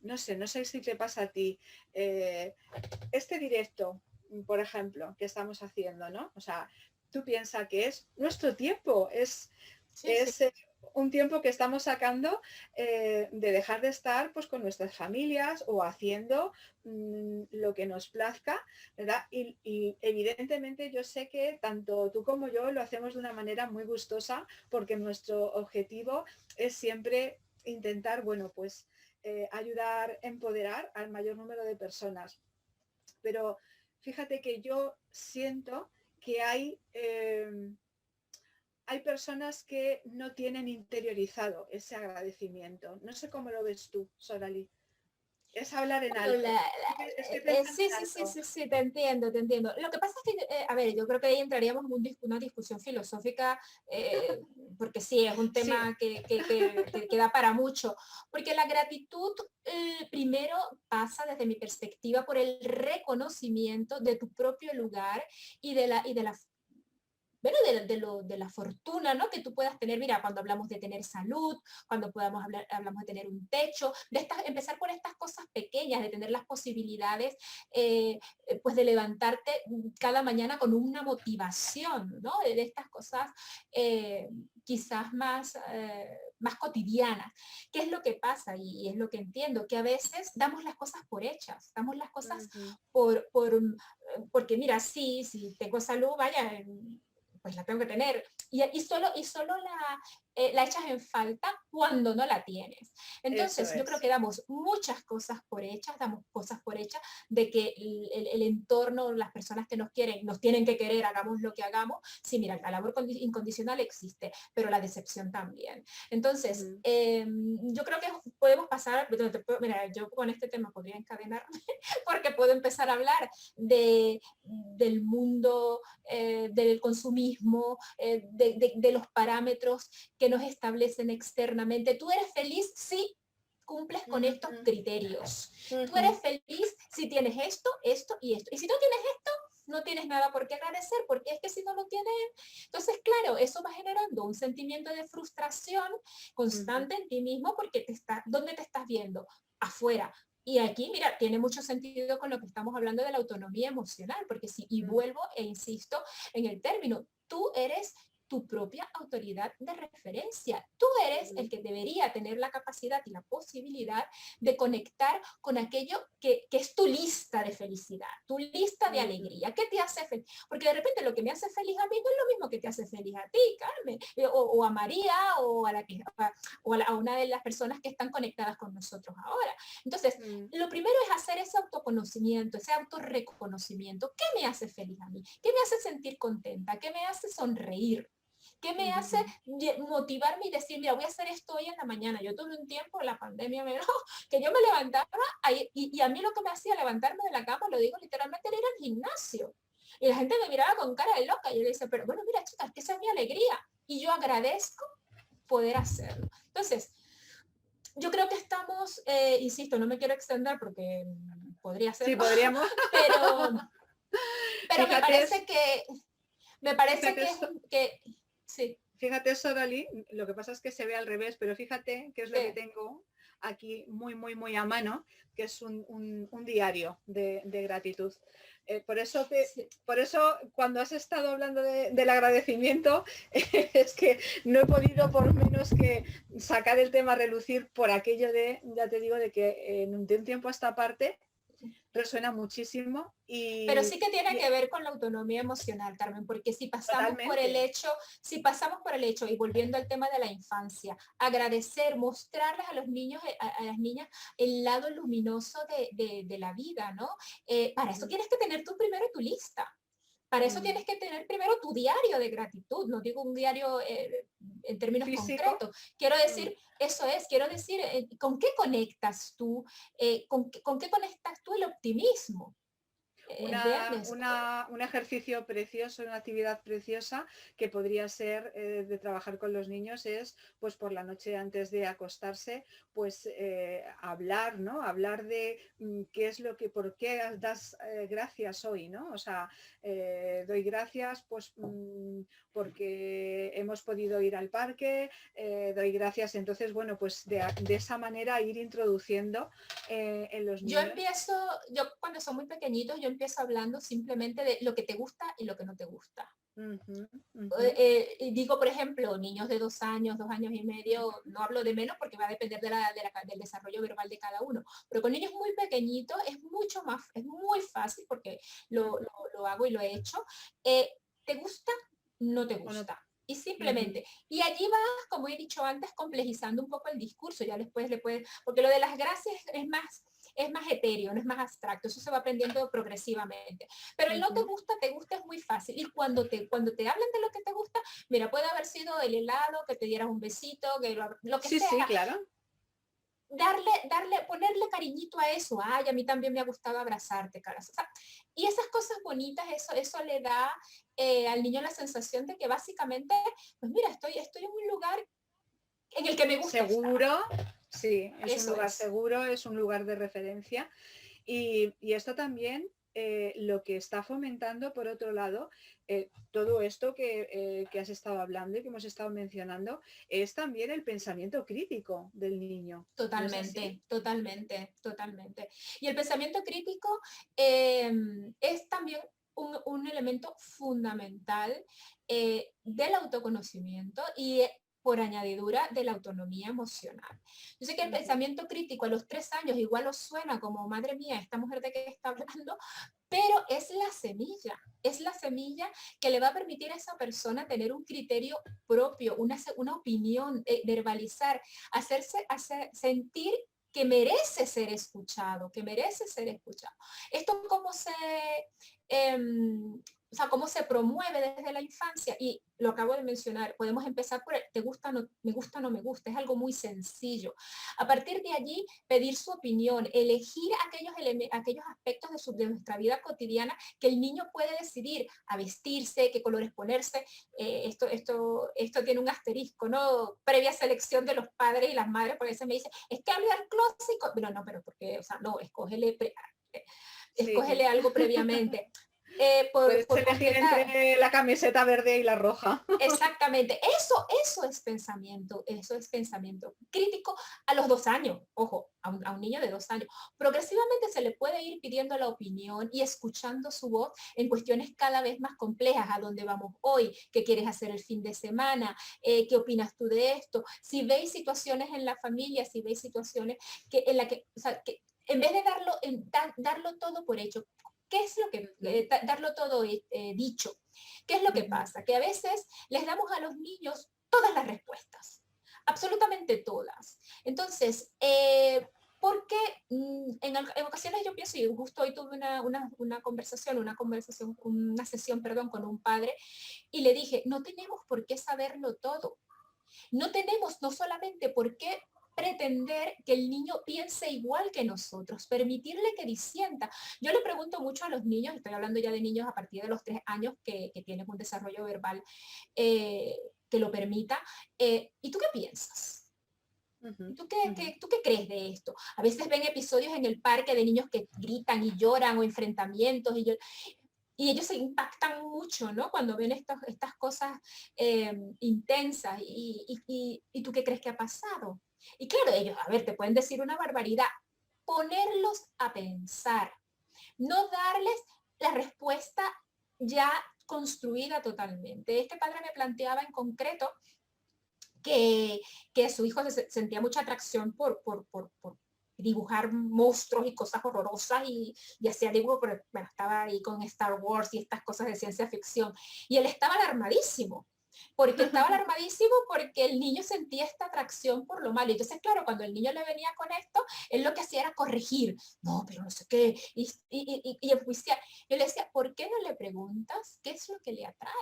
no sé si te pasa a ti, este directo, por ejemplo, que estamos haciendo, ¿no? O sea, tú piensas que es nuestro tiempo, Sí, sí. es un tiempo que estamos sacando de dejar de estar pues con nuestras familias o haciendo lo que nos plazca, ¿verdad? Y evidentemente yo sé que tanto tú como yo lo hacemos de una manera muy gustosa porque nuestro objetivo es siempre intentar, bueno, pues ayudar, empoderar al mayor número de personas. Pero fíjate que yo siento que hay personas que no tienen interiorizado ese agradecimiento. No sé cómo lo ves tú, Sorali. Es hablar en Bueno, alto. Estoy pensando sí, en sí, sí, alto. sí, sí, te entiendo, te entiendo. Lo que pasa es que, a ver, yo creo que ahí entraríamos en una discusión filosófica, porque sí, es un Sí, tema que da para mucho, porque la gratitud primero pasa desde mi perspectiva por el reconocimiento de tu propio lugar y de la bueno, de la fortuna, ¿no? Que tú puedas tener, mira, cuando hablamos de tener salud, cuando hablamos de tener un techo, empezar por estas cosas pequeñas, de tener las posibilidades, pues de levantarte cada mañana con una motivación, ¿no? De estas cosas quizás más cotidianas. ¿Qué es lo que pasa? Y es lo que entiendo, que a veces damos las cosas por hechas, damos las cosas porque mira, sí, si tengo salud, vaya, pues la tengo que tener. Y solo la echas en falta cuando no la tienes. eso Entonces, yo creo es. que damos muchas cosas por hechas, damos cosas por hechas de que el entorno, las personas que nos quieren, nos tienen que querer, hagamos lo que hagamos. Sí, mira, el amor incondicional existe, pero la decepción también. Entonces, yo creo que podemos pasar, mira, yo con este tema podría encadenarme, porque puedo empezar a hablar del mundo del consumismo, de los parámetros que nos establecen externamente. ¿Tú eres feliz? Sí, cumples con estos criterios. Tú eres feliz si tienes esto, esto y esto. Y si no tienes esto, no tienes nada por qué agradecer, porque es que si no lo tienes, entonces claro, eso va generando un sentimiento de frustración constante en ti mismo porque ¿dónde te estás viendo? Afuera. Y aquí, mira, tiene mucho sentido con lo que estamos hablando de la autonomía emocional, porque sí, y vuelvo e insisto en el término, tú eres tu propia autoridad de referencia. Tú eres el que debería tener la capacidad y la posibilidad de conectar con aquello que es tu lista de felicidad, tu lista de alegría. ¿Qué te hace feliz? Porque de repente lo que me hace feliz a mí no es lo mismo que te hace feliz a ti, Carmen, o a María, o a una de las personas que están conectadas con nosotros ahora. Entonces, lo primero es hacer ese autoconocimiento, ese autorreconocimiento. ¿Qué me hace feliz a mí? ¿Qué me hace sentir contenta? ¿Qué me hace sonreír? ¿Qué me hace motivarme y decir, mira, voy a hacer esto hoy en la mañana? Yo tuve un tiempo, la pandemia que yo me levantaba y a mí lo que me hacía levantarme de la cama, lo digo literalmente, era ir al gimnasio. Y la gente me miraba con cara de loca y yo le decía, pero bueno, mira, chicas, que esa es mi alegría. Y yo agradezco poder hacerlo. Entonces, yo creo que estamos, insisto, no me quiero extender porque podría ser, sí, podríamos. pero Fíjate, me parece fíjate, que sí. Fíjate, Sorali, lo que pasa es que se ve al revés, pero fíjate que es lo Sí. que tengo aquí muy a mano, que es un diario de gratitud. Por eso cuando has estado hablando del agradecimiento, es que no he podido por menos que sacar el tema a relucir por aquello de, ya te digo, de que de un tiempo a esta parte resuena muchísimo. Pero sí que tiene que ver con la autonomía emocional, Carmen, porque si pasamos por el hecho, y volviendo al tema de la infancia, agradecer, mostrarles a los niños, a las niñas, el lado luminoso de la vida, ¿no? Para eso tienes que tener tú primero tu lista. Para eso tienes que tener primero tu diario de gratitud, no digo un diario en términos físico. Concretos. Quiero decir, quiero decir, ¿con qué conectas tú? ¿Con qué conectas tú el optimismo? Un ejercicio precioso, una actividad preciosa que podría ser de trabajar con los niños es, pues por la noche antes de acostarse, pues hablar, ¿no? Hablar de qué es lo que, por qué das gracias hoy, ¿no? O sea, doy gracias pues porque hemos podido ir al parque, doy gracias. Entonces, bueno, pues de esa manera ir introduciendo en los niños. Yo cuando son muy pequeñitos, yo empiezo hablando simplemente de lo que te gusta y lo que no te gusta. Digo, por ejemplo, niños de 2 años, 2 años y medio, no hablo de menos porque va a depender del desarrollo verbal de cada uno, pero con niños muy pequeñitos es muy fácil porque lo hago y lo he hecho. ¿Te gusta? No te gusta. Y simplemente, y allí vas, como he dicho antes, complejizando un poco el discurso, ya después porque lo de las gracias es más etéreo, no es más abstracto, eso se va aprendiendo progresivamente. Pero el no te gusta es muy fácil. Y cuando te hablan de lo que te gusta, mira, puede haber sido el helado, que te dieras un besito, que lo que sea. Sí, claro. Ponerle cariñito a eso. Ay, a mí también me ha gustado abrazarte, caras. O sea, y esas cosas bonitas, eso le da al niño la sensación de que básicamente, pues mira, estoy en un lugar en el que me gusta seguro estar. Sí, es un lugar seguro, es un lugar de referencia. Y esto también lo que está fomentando, por otro lado, todo esto que has estado hablando y que hemos estado mencionando, es también el pensamiento crítico del niño. Totalmente, ¿No es totalmente. Y el pensamiento crítico es también un elemento fundamental del autoconocimiento y por añadidura de la autonomía emocional. Yo sé que el pensamiento crítico a los 3 años igual os suena como, madre mía, esta mujer de qué está hablando, pero es la semilla que le va a permitir a esa persona tener un criterio propio, una opinión, verbalizar, sentir que merece ser escuchado, Esto cómo se promueve desde la infancia, y lo acabo de mencionar, podemos empezar por el te gusta, no me gusta, es algo muy sencillo. A partir de allí, pedir su opinión, elegir aquellos aspectos de nuestra vida cotidiana que el niño puede decidir, a vestirse, qué colores ponerse. Esto tiene un asterisco, ¿no? Previa selección de los padres y las madres, porque a veces me dicen, es que hablar clásico, pero no, pero porque, o sea, no, escógele algo previamente. Puedes por elegir completar. entre la camiseta verde y la roja. Exactamente, eso es pensamiento crítico a los 2 años, ojo, a un niño de 2 años. Progresivamente se le puede ir pidiendo la opinión y escuchando su voz en cuestiones cada vez más complejas, a dónde vamos hoy, qué quieres hacer el fin de semana, qué opinas tú de esto. Si veis situaciones en la familia, si veis situaciones en la que, o sea, que en vez de darlo todo por hecho, ¿qué es lo que, Ujú, darlo todo dicho? ¿Qué es lo que ujú, pasa? Que a veces les damos a los niños todas las respuestas, absolutamente todas. Entonces, porque en ocasiones yo pienso, y justo hoy tuve una sesión, perdón, con un padre, y le dije, no tenemos por qué saberlo todo. No tenemos no solamente por qué pretender que el niño piense igual que nosotros, permitirle que disienta. Yo le pregunto mucho a los niños, estoy hablando ya de niños a partir de los 3 años que tienen un desarrollo verbal eh, que lo permita, ¿y tú qué piensas? ujú, ujú. ¿Tú qué crees de esto? A veces ven episodios en el parque de niños que gritan y lloran o enfrentamientos y ellos se impactan mucho, ¿no? Cuando ven estas cosas intensas y tú qué crees que ha pasado. Y claro, ellos, a ver, te pueden decir una barbaridad, ponerlos a pensar, no darles la respuesta ya construida totalmente. Este padre me planteaba en concreto que, que su hijo sentía mucha atracción por dibujar monstruos y cosas horrorosas y hacía dibujo, pero bueno, estaba ahí con Star Wars y estas cosas de ciencia ficción. Y él estaba alarmadísimo, porque el niño sentía esta atracción por lo malo. Entonces, claro, cuando el niño le venía con esto, él lo que hacía era corregir, no, pero no sé qué, y enjuiciar. Yo le decía, ¿por qué no le preguntas qué es lo que le atrae?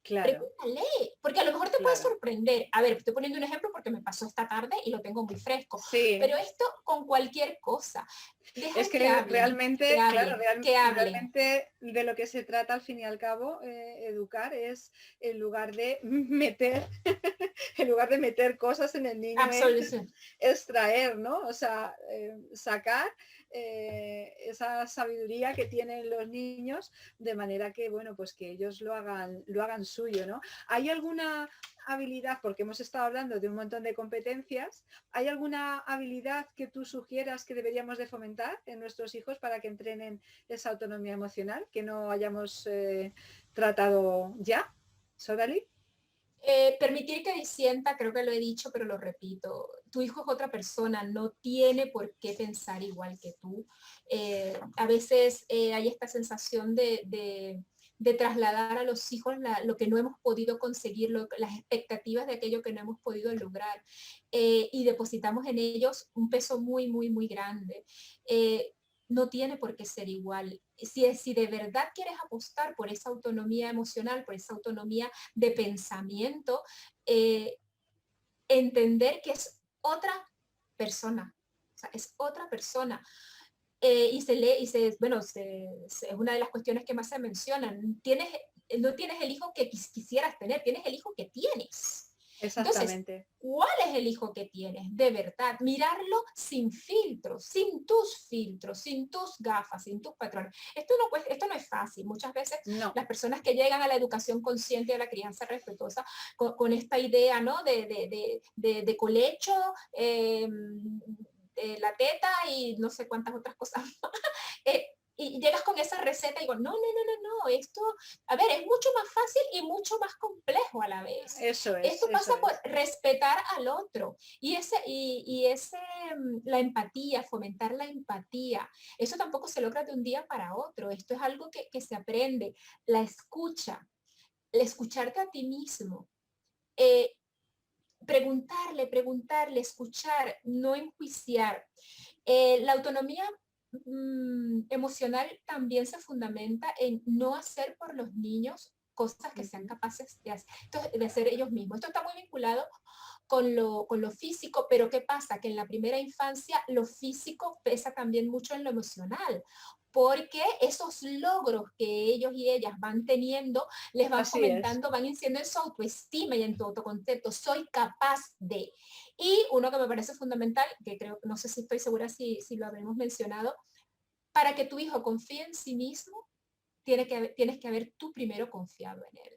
Claro, Pregúntale, porque a lo mejor te puede claro. sorprender. A ver, estoy poniendo un ejemplo porque me pasó esta tarde y lo tengo muy fresco, Sí, pero esto con cualquier cosa. Deja es que que hablen, que realmente, claro, hablen, que hablen. realmente de lo que se trata al fin y al cabo, educar es en lugar de meter, en lugar de meter cosas en el niño, es Absolución. extraer, ¿no? O sea, sacar esa sabiduría que tienen los niños de manera que, bueno, pues que ellos lo hagan suyo, ¿no? ¿Hay alguna habilidad, porque hemos estado hablando de un montón de competencias, ¿hay alguna habilidad que tú sugieras que deberíamos de fomentar en nuestros hijos para que entrenen esa autonomía emocional que no hayamos tratado ya? ¿Sodali? Permitir que disienta, creo que lo he dicho, pero lo repito, tu hijo es otra persona, no tiene por qué pensar igual que tú. A veces hay esta sensación de trasladar a los hijos lo que no hemos podido conseguir, las expectativas de aquello que no hemos podido lograr, y depositamos en ellos un peso muy, muy, muy grande. No tiene por qué ser igual. Si de verdad quieres apostar por esa autonomía emocional, por esa autonomía de pensamiento, eh, entender que es otra persona, o sea, es otra persona. Y se lee, bueno, es una de las cuestiones que más se mencionan. No tienes el hijo que quisieras tener, tienes el hijo que tienes. Entonces, Exactamente. ¿cuál es el hijo que tienes? De verdad, mirarlo sin filtros, sin tus gafas, sin tus patrones. Esto no es fácil. Muchas veces No, las personas que llegan a la educación consciente, a la crianza respetuosa, con esta idea, ¿no? De colecho, la teta y no sé cuántas otras cosas. Y llegas con esa receta y digo, no, esto, a ver, es mucho más fácil y mucho más complejo a la vez. eso es, Esto eso pasa por es. respetar al otro la empatía, fomentar la empatía. Eso tampoco se logra de un día para otro. Esto es algo que se aprende. La escucha, el escucharte a ti mismo. Eh, preguntarle, escuchar, no enjuiciar. La autonomía emocional también se fundamenta en no hacer por los niños cosas que sean Ujú. capaces de hacer ellos mismos. Esto está muy vinculado con lo físico, pero ¿qué pasa? Que en la primera infancia lo físico pesa también mucho en lo emocional, porque esos logros que ellos y ellas van teniendo les van Así es. fomentando, van incidiendo en su autoestima y en tu autoconcepto. Soy capaz de. Y uno que me parece fundamental, que creo, no sé si estoy segura si lo habremos mencionado, para que tu hijo confíe en sí mismo, tienes que haber tú primero confiado en él.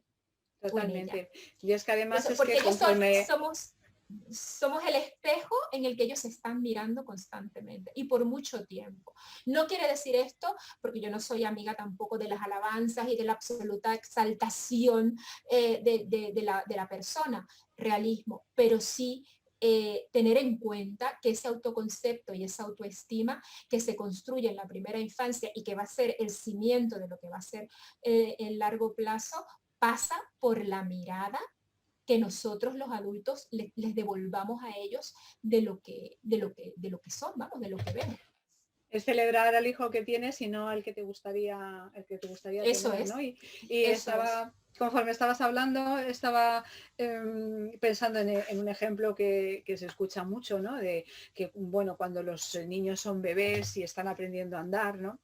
Totalmente. Y es que además Eso, es porque que ellos conforme... somos el espejo en el que ellos se están mirando constantemente y por mucho tiempo. No quiere decir esto, porque yo no soy amiga tampoco de las alabanzas y de la absoluta exaltación de la persona, realismo, pero sí tener en cuenta que ese autoconcepto y esa autoestima que se construye en la primera infancia y que va a ser el cimiento de lo que va a ser en largo plazo, pasa por la mirada que nosotros los adultos les devolvamos a ellos de lo que son, vamos, de lo que vemos. Es celebrar al hijo que tienes y no al que te gustaría, Eso tener, es, ¿no? Y eso es. estaba, conforme estabas hablando, estaba pensando en un ejemplo que se escucha mucho, ¿no? De que, bueno, cuando los niños son bebés y están aprendiendo a andar, ¿no?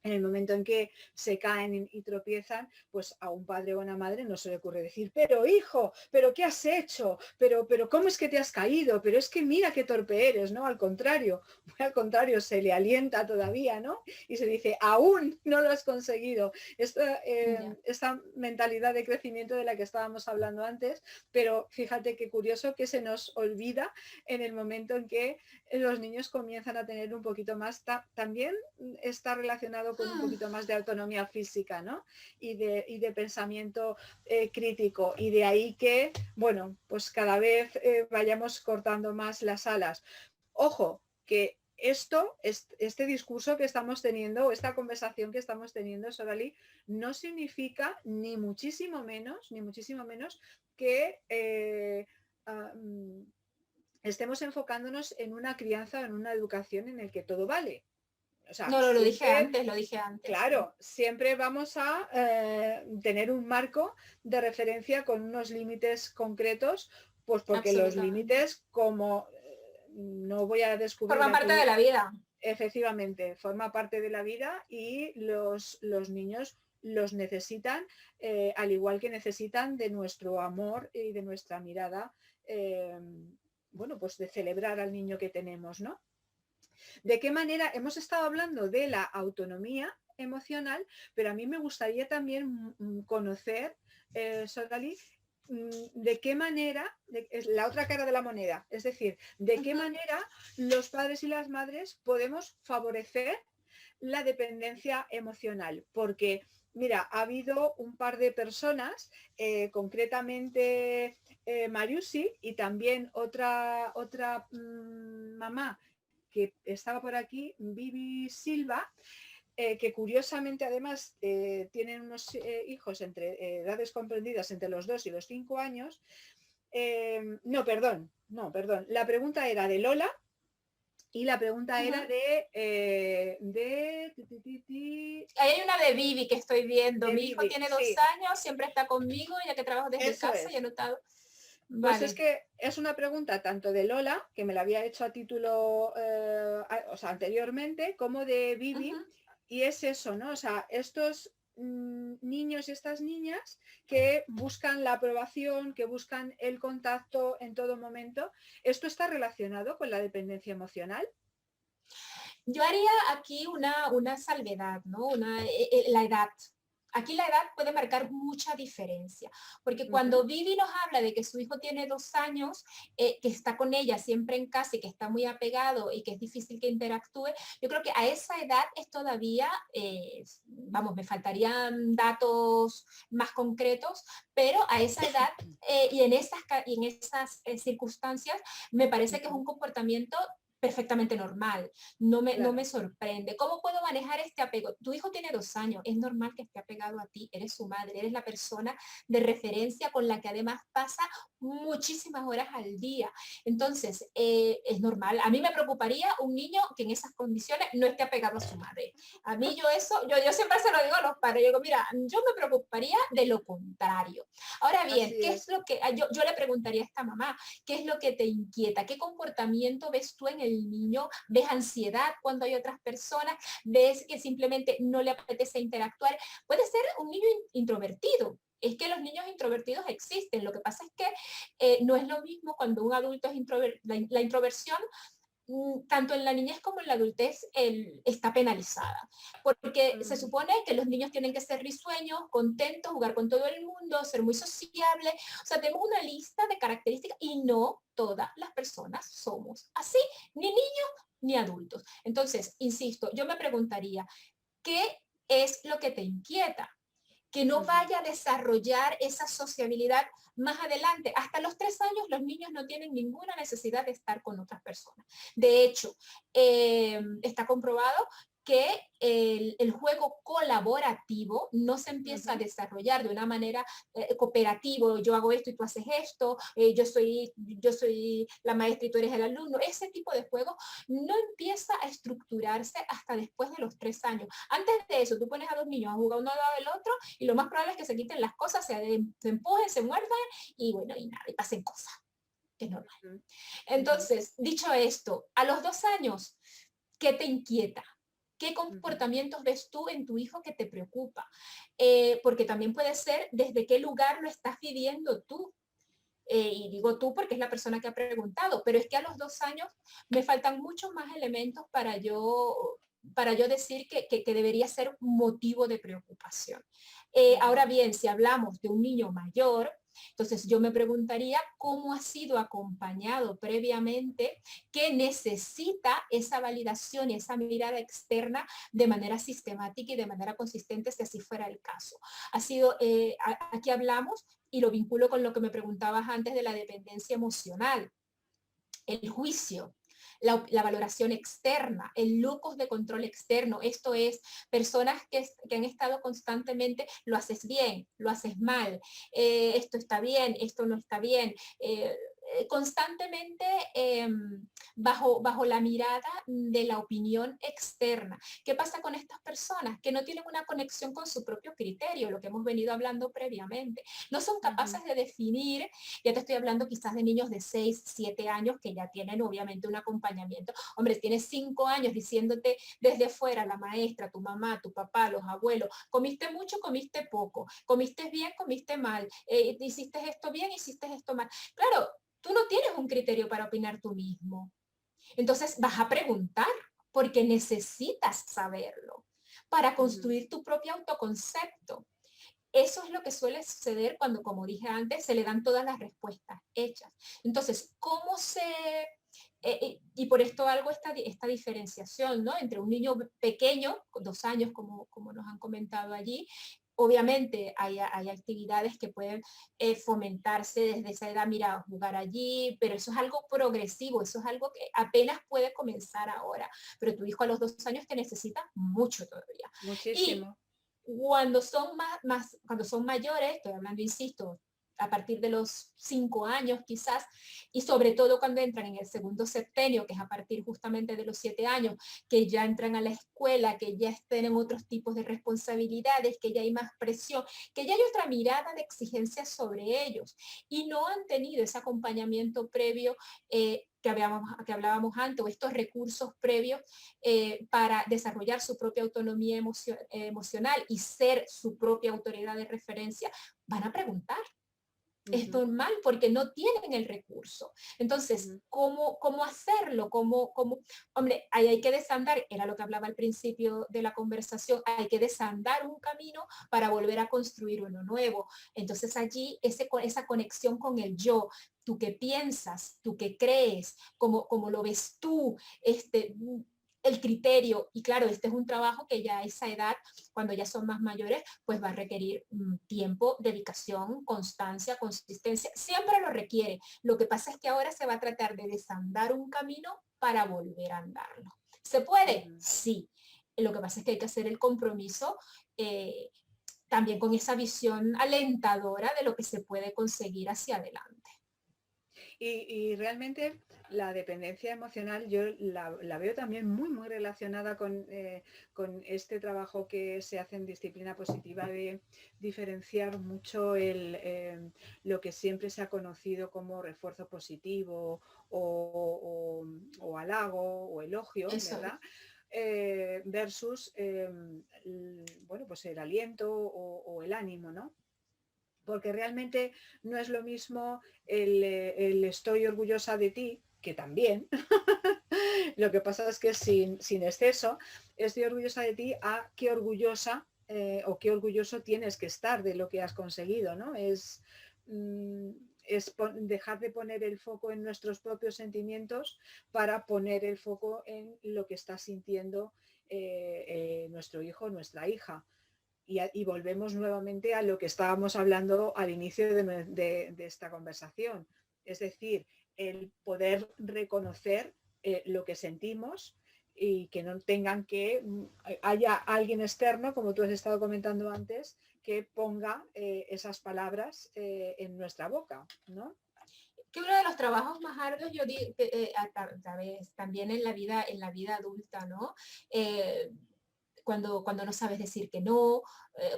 En el momento en que se caen y tropiezan, pues a un padre o a una madre no se le ocurre decir, pero hijo, pero ¿qué has hecho? Pero ¿cómo es que te has caído? Pero es que mira qué torpe eres, ¿no? Al contrario, se le alienta todavía, ¿no? Y se dice, aún no lo has conseguido. Esta mentalidad de crecimiento de la que estábamos hablando antes, pero fíjate qué curioso que se nos olvida en el momento en que los niños comienzan a tener un poquito más, también está relacionado con un poquito más de autonomía física, ¿no? Y de pensamiento crítico. Y de ahí que, bueno, pues cada vez vayamos cortando más las alas. Ojo, que este discurso que estamos teniendo, esta conversación que estamos teniendo, Sorali, no significa ni muchísimo menos que estemos enfocándonos en una crianza o en una educación en el que todo vale. O sea, No, lo dije siempre, antes, lo dije antes. claro, siempre vamos a tener un marco de referencia con unos límites concretos, pues porque los límites, como no voy a descubrir forman parte aquí, de la vida. efectivamente, forma parte de la vida y los niños los necesitan, al igual que necesitan de nuestro amor y de nuestra mirada, bueno, pues de celebrar al niño que tenemos, ¿no? ¿De qué manera? Hemos estado hablando de la autonomía emocional, pero a mí me gustaría también conocer, Sorali, de qué manera, es la otra cara de la moneda, es decir, de qué manera los padres y las madres podemos favorecer la dependencia emocional, porque mira, ha habido un par de personas, concretamente Mariusi y también otra mamá que estaba por aquí, Vivi Silva, que curiosamente además tienen unos hijos entre edades comprendidas entre los 2 y los 5 años. No, perdón. La pregunta era de Lola y la pregunta era Ahí hay una de Vivi que estoy viendo. de Mi hijo Vivi, tiene 2 sí. años, siempre está conmigo, ya que trabajo desde Eso casa y he es. notado. Pues es Vale. que es una pregunta tanto de Lola, que me la había hecho a título, o sea, anteriormente, como de Vivi, y es eso, ¿no? O sea, estos niños y estas niñas que buscan la aprobación, que buscan el contacto en todo momento, ¿esto está relacionado con la dependencia emocional? Yo haría aquí una salvedad, ¿no? La edad. Aquí la edad puede marcar mucha diferencia, porque cuando Vivi nos habla de que su hijo tiene 2 años, que está con ella siempre en casa y que está muy apegado y que es difícil que interactúe, yo creo que a esa edad es todavía, vamos, me faltarían datos más concretos, pero a esa edad y en esas circunstancias me parece que es un comportamiento perfectamente normal, no me sorprende. ¿Cómo puedo manejar este apego? Tu hijo tiene 2 años, es normal que esté apegado a ti, eres su madre, eres la persona de referencia con la que además pasa muchísimas horas al día. Entonces, es normal. A mí me preocuparía un niño que en esas condiciones no esté apegado a su madre. A mí yo siempre se lo digo a los padres, yo digo, mira, yo me preocuparía de lo contrario. Ahora bien, ¿qué es lo que yo le preguntaría a esta mamá? ¿Qué es lo que te inquieta? ¿Qué comportamiento ves tú en el niño? ¿Ves ansiedad cuando hay otras personas? ¿Ves que simplemente no le apetece interactuar? Puede ser un niño introvertido. Es que los niños introvertidos existen. Lo que pasa es que no es lo mismo cuando un adulto es la introversión tanto en la niñez como en la adultez está penalizada, porque se supone que los niños tienen que ser risueños, contentos, jugar con todo el mundo, ser muy sociables, o sea, tenemos una lista de características y no todas las personas somos así, ni niños ni adultos. Entonces, insisto, yo me preguntaría, ¿qué es lo que te inquieta? Que no vaya a desarrollar esa sociabilidad más adelante. Hasta los 3 años los niños no tienen ninguna necesidad de estar con otras personas. De hecho, está comprobado que el juego colaborativo no se empieza a desarrollar de una manera cooperativo, yo hago esto y tú haces esto, yo soy la maestra y tú eres el alumno. Ese tipo de juego no empieza a estructurarse hasta después de los 3 años. Antes de eso, tú pones a dos niños a jugar uno al lado del otro y lo más probable es que se quiten las cosas, se empujen, se muerdan y bueno, y nada, y pasen cosas, que es normal. Entonces, dicho esto, a los 2 años, ¿qué te inquieta? ¿Qué comportamientos ves tú en tu hijo que te preocupa? Porque también puede ser desde qué lugar lo estás viviendo tú. Y digo tú porque es la persona que ha preguntado, pero es que a los 2 años me faltan muchos más elementos para yo decir que debería ser motivo de preocupación. Ahora bien, si hablamos de un niño mayor, entonces yo me preguntaría cómo ha sido acompañado previamente, que necesita esa validación y esa mirada externa de manera sistemática y de manera consistente, si así fuera el caso. Ha sido, aquí hablamos, y lo vinculo con lo que me preguntabas antes de la dependencia emocional, el juicio, la valoración externa, el locus de control externo. Esto es personas que han estado constantemente, lo haces bien, lo haces mal, esto está bien, esto no está bien, constantemente bajo la mirada de la opinión externa. ¿Qué pasa con estas personas? Que no tienen una conexión con su propio criterio, lo que hemos venido hablando previamente. No son capaces de definir, ya te estoy hablando quizás de niños de 6, 7 años que ya tienen obviamente un acompañamiento. Hombre, tienes 5 años diciéndote desde fuera la maestra, tu mamá, tu papá, los abuelos, comiste mucho, comiste poco, comiste bien, comiste mal, hiciste esto bien, hiciste esto mal. Claro, tú no tienes un criterio para opinar tú mismo. Entonces vas a preguntar porque necesitas saberlo para construir tu propio autoconcepto. Eso es lo que suele suceder cuando, como dije antes, se le dan todas las respuestas hechas. Entonces, ¿cómo se... y por esto algo esta diferenciación, ¿no? Entre un niño pequeño, con 2 años, como nos han comentado allí, obviamente hay actividades que pueden fomentarse desde esa edad, mira, jugar allí, pero eso es algo progresivo, eso es algo que apenas puede comenzar ahora, pero tu hijo a los 2 años te necesita mucho todavía. Muchísimo. Y cuando son cuando son mayores, estoy hablando, insisto, a partir de los 5 años quizás, y sobre todo cuando entran en el segundo septenio, que es a partir justamente de los 7 años, que ya entran a la escuela, que ya tienen otros tipos de responsabilidades, que ya hay más presión, que ya hay otra mirada de exigencia sobre ellos, y no han tenido ese acompañamiento previo que hablábamos antes, o estos recursos previos para desarrollar su propia autonomía emocional y ser su propia autoridad de referencia, van a preguntar. Es normal porque no tienen el recurso. Entonces, ¿cómo hacerlo? Hombre, ahí hay que desandar, era lo que hablaba al principio de la conversación, hay que desandar un camino para volver a construir uno nuevo. Entonces allí esa conexión con el yo, tú qué piensas, tú qué crees, cómo lo ves tú, el criterio, y claro, este es un trabajo que ya a esa edad, cuando ya son más mayores, pues va a requerir tiempo, dedicación, constancia, consistencia, siempre lo requiere. Lo que pasa es que ahora se va a tratar de desandar un camino para volver a andarlo. ¿Se puede? Sí. Lo que pasa es que hay que hacer el compromiso también con esa visión alentadora de lo que se puede conseguir hacia adelante. Y realmente la dependencia emocional yo la veo también muy relacionada con este trabajo que se hace en disciplina positiva de diferenciar mucho lo que siempre se ha conocido como refuerzo positivo o halago o elogio, Eso ¿verdad? Versus bueno, pues el aliento o el ánimo, ¿no? Porque realmente no es lo mismo el estoy orgullosa de ti, que también, Lo que pasa es que sin exceso, estoy orgullosa de ti a qué orgullosa o qué orgulloso tienes que estar de lo que has conseguido, ¿no? Mm, dejar de poner el foco en nuestros propios sentimientos para poner el foco en lo que está sintiendo nuestro hijo, nuestra hija. Y volvemos nuevamente a lo que estábamos hablando al inicio de esta conversación. Es decir, el poder reconocer lo que sentimos y que no tengan que haya alguien externo, como tú has estado comentando antes, que ponga esas palabras en nuestra boca, ¿no? Que uno de los trabajos más arduos, yo digo, también en la vida adulta, ¿no? Cuando no sabes decir que no,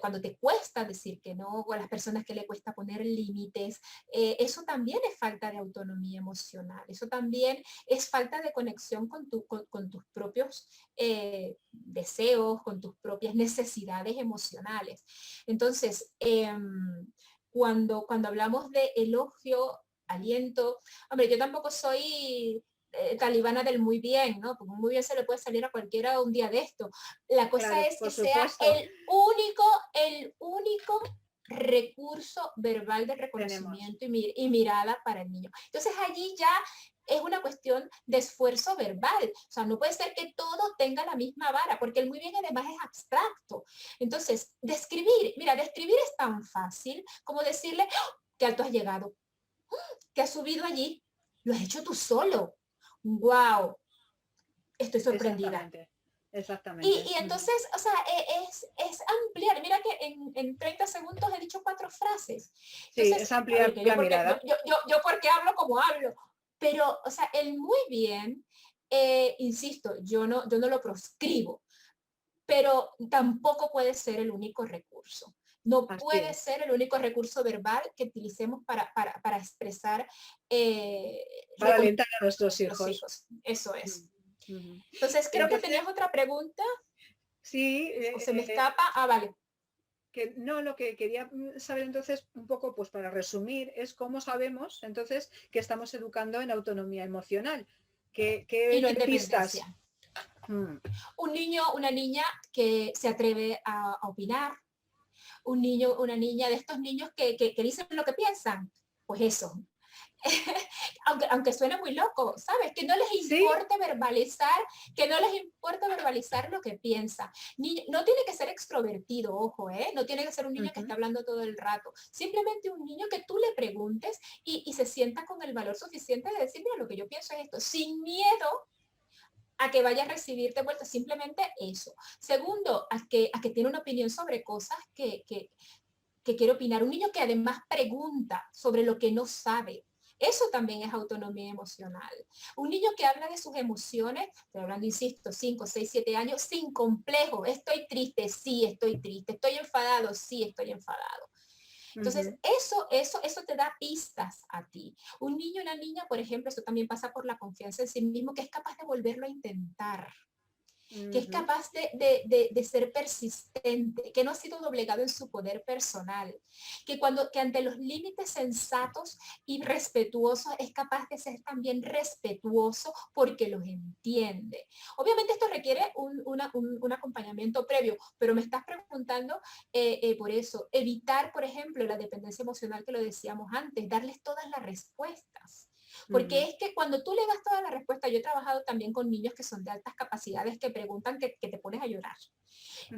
cuando te cuesta decir que no, o a las personas que le cuesta poner límites, eso también es falta de autonomía emocional, eso también es falta de conexión con tus propios deseos, con tus propias necesidades emocionales. Entonces, cuando hablamos de elogio, aliento, hombre, yo tampoco soy talibana del muy bien, ¿no? Porque muy bien se le puede salir a cualquiera un día de esto. La cosa Claro, es que por sea supuesto, el único recurso verbal de tenemos. reconocimiento y mirada para el niño. Entonces allí ya es una cuestión de esfuerzo verbal. O sea, no puede ser que todo tenga la misma vara, porque el muy bien además es abstracto. Entonces, describir es tan fácil como decirle, ¡oh! ¿Qué alto has llegado? ¿Qué has subido allí? Lo has hecho tú solo. ¡Wow! Estoy sorprendida. Exactamente, exactamente. Y entonces, o sea, es ampliar. Mira que en 30 segundos he dicho 4 frases. Sí, Entonces, es a ver, ampliar que la mirada. yo porque hablo como hablo. Pero, o sea, el muy bien, insisto, yo no lo proscribo, pero tampoco puede ser el único recurso. No Así puede es. ser el único recurso verbal que utilicemos para expresar Para alentar a a nuestros nuestros hijos. hijos. Eso es. Mm, mm. Entonces, creo que Entonces, tenías otra pregunta sí, o se me escapa. Ah, vale. que no, lo que quería saber entonces, un poco, pues para resumir, es cómo sabemos entonces que estamos educando en autonomía emocional. Y no ¿Qué en pistas? dependencia. Mm, Un niño, una niña que se atreve a opinar. Un niño, una niña de estos niños que dicen lo que piensan. Pues eso, aunque suene muy loco, ¿sabes? Que no les sí, importe verbalizar, que no les importa verbalizar lo que piensa. No tiene que ser extrovertido, ojo, ¿eh? No tiene que ser un niño que esté ujú, hablando todo el rato. Simplemente un niño que tú le preguntes y se sienta con el valor suficiente de decir, mira, lo que yo pienso es esto, sin miedo a que vaya a recibir de vuelta, simplemente eso. Segundo, a que tiene una opinión sobre cosas que quiere opinar. Un niño que además pregunta sobre lo que no sabe. Eso también es autonomía emocional. Un niño que habla de sus emociones, estoy hablando, insisto, 5, 6, 7 años, sin complejo. Estoy triste, sí, estoy triste. Estoy enfadado, sí, estoy enfadado. Entonces, ujú, eso te da pistas a ti. Un niño, una niña, por ejemplo, eso también pasa por la confianza en sí mismo, que es capaz de volverlo a intentar, que es ujú. capaz de ser persistente, que no ha sido doblegado en su poder personal, que ante los límites sensatos y respetuosos es capaz de ser también respetuoso porque los entiende. Obviamente esto requiere un acompañamiento previo, pero me estás preguntando por eso, evitar, por ejemplo, la dependencia emocional que lo decíamos antes, darles todas las respuestas. Porque Ujú. es que cuando tú le das toda la respuesta, yo he trabajado también con niños que son de altas capacidades que preguntan que te pones a llorar.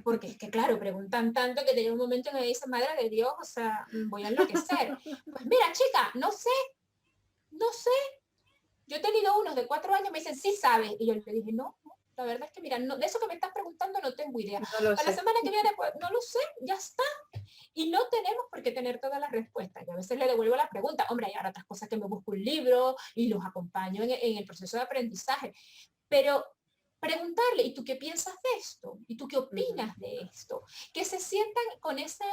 Porque es que, claro, preguntan tanto que llega un momento en que dicen, madre de Dios, o sea, voy a enloquecer. Pues mira, chica, no sé, no sé. Yo he tenido unos de 4 años, me dicen, sí sabes. Y yo le dije, no, no, la verdad es que, mira, no, de eso que me estás preguntando no tengo idea. No lo Para la sé. semana que viene, pues, no lo sé, ya está. Y no tenemos por qué tener todas las respuestas. Y a veces le devuelvo la pregunta, hombre, hay ahora otras cosas que me busco un libro y los acompaño en el proceso de aprendizaje. Pero preguntarle, ¿y tú qué piensas de esto? ¿Y tú qué Ujú, opinas de esto? Que se sientan con esa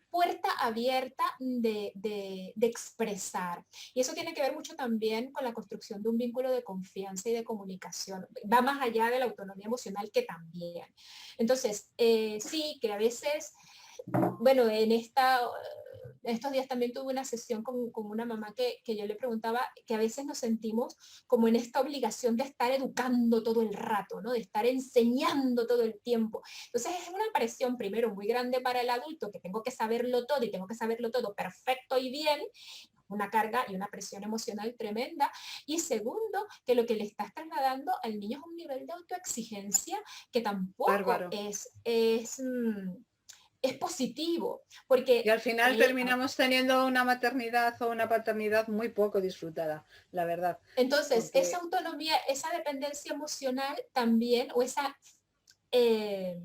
puerta abierta de expresar. Y eso tiene que ver mucho también con la construcción de un vínculo de confianza y de comunicación. Va más allá de la autonomía emocional que también. Entonces, sí, que a veces bueno, estos días también tuve una sesión con una mamá que yo le preguntaba que a veces nos sentimos como en esta obligación de estar educando todo el rato, ¿no? De estar enseñando todo el tiempo. Entonces es una presión primero muy grande para el adulto, que tengo que saberlo todo y tengo que saberlo todo perfecto y bien, una carga y una presión emocional tremenda. Y segundo, que lo que le estás trasladando al niño es un nivel de autoexigencia que tampoco Bárbaro. es positivo, Y porque al final terminamos teniendo una maternidad o una paternidad muy poco disfrutada, la verdad. entonces esa Porque autonomía, esa dependencia emocional también, o esa eh,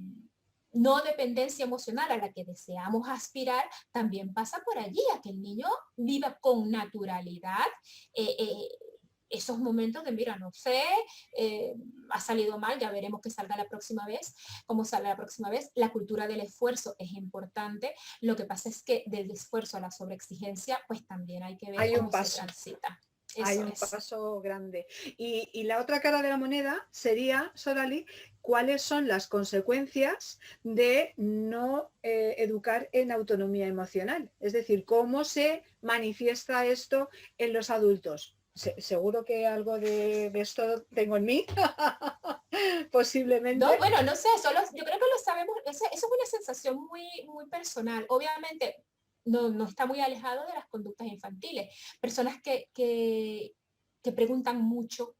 no dependencia emocional a la que deseamos aspirar, también pasa por allí, a que el niño viva con naturalidad eh, eh, esos momentos de, mira, no sé, eh, ha salido mal, ya veremos que salga la próxima vez, cómo sale la próxima vez. La cultura del esfuerzo es importante. Lo que pasa es que del esfuerzo a la sobreexigencia, pues también hay que ver hay un cómo se paso. transita. Hay Eso un es. paso grande. Y la otra cara de la moneda sería, Sorali, cuáles son las consecuencias de no educar en autonomía emocional. Es decir, cómo se manifiesta esto en los adultos. Seguro que algo de esto tengo en mí, No, posiblemente. bueno, no sé, solo, yo creo que lo sabemos, eso es una sensación muy, muy personal. Obviamente no está muy alejado de las conductas infantiles. Personas que preguntan mucho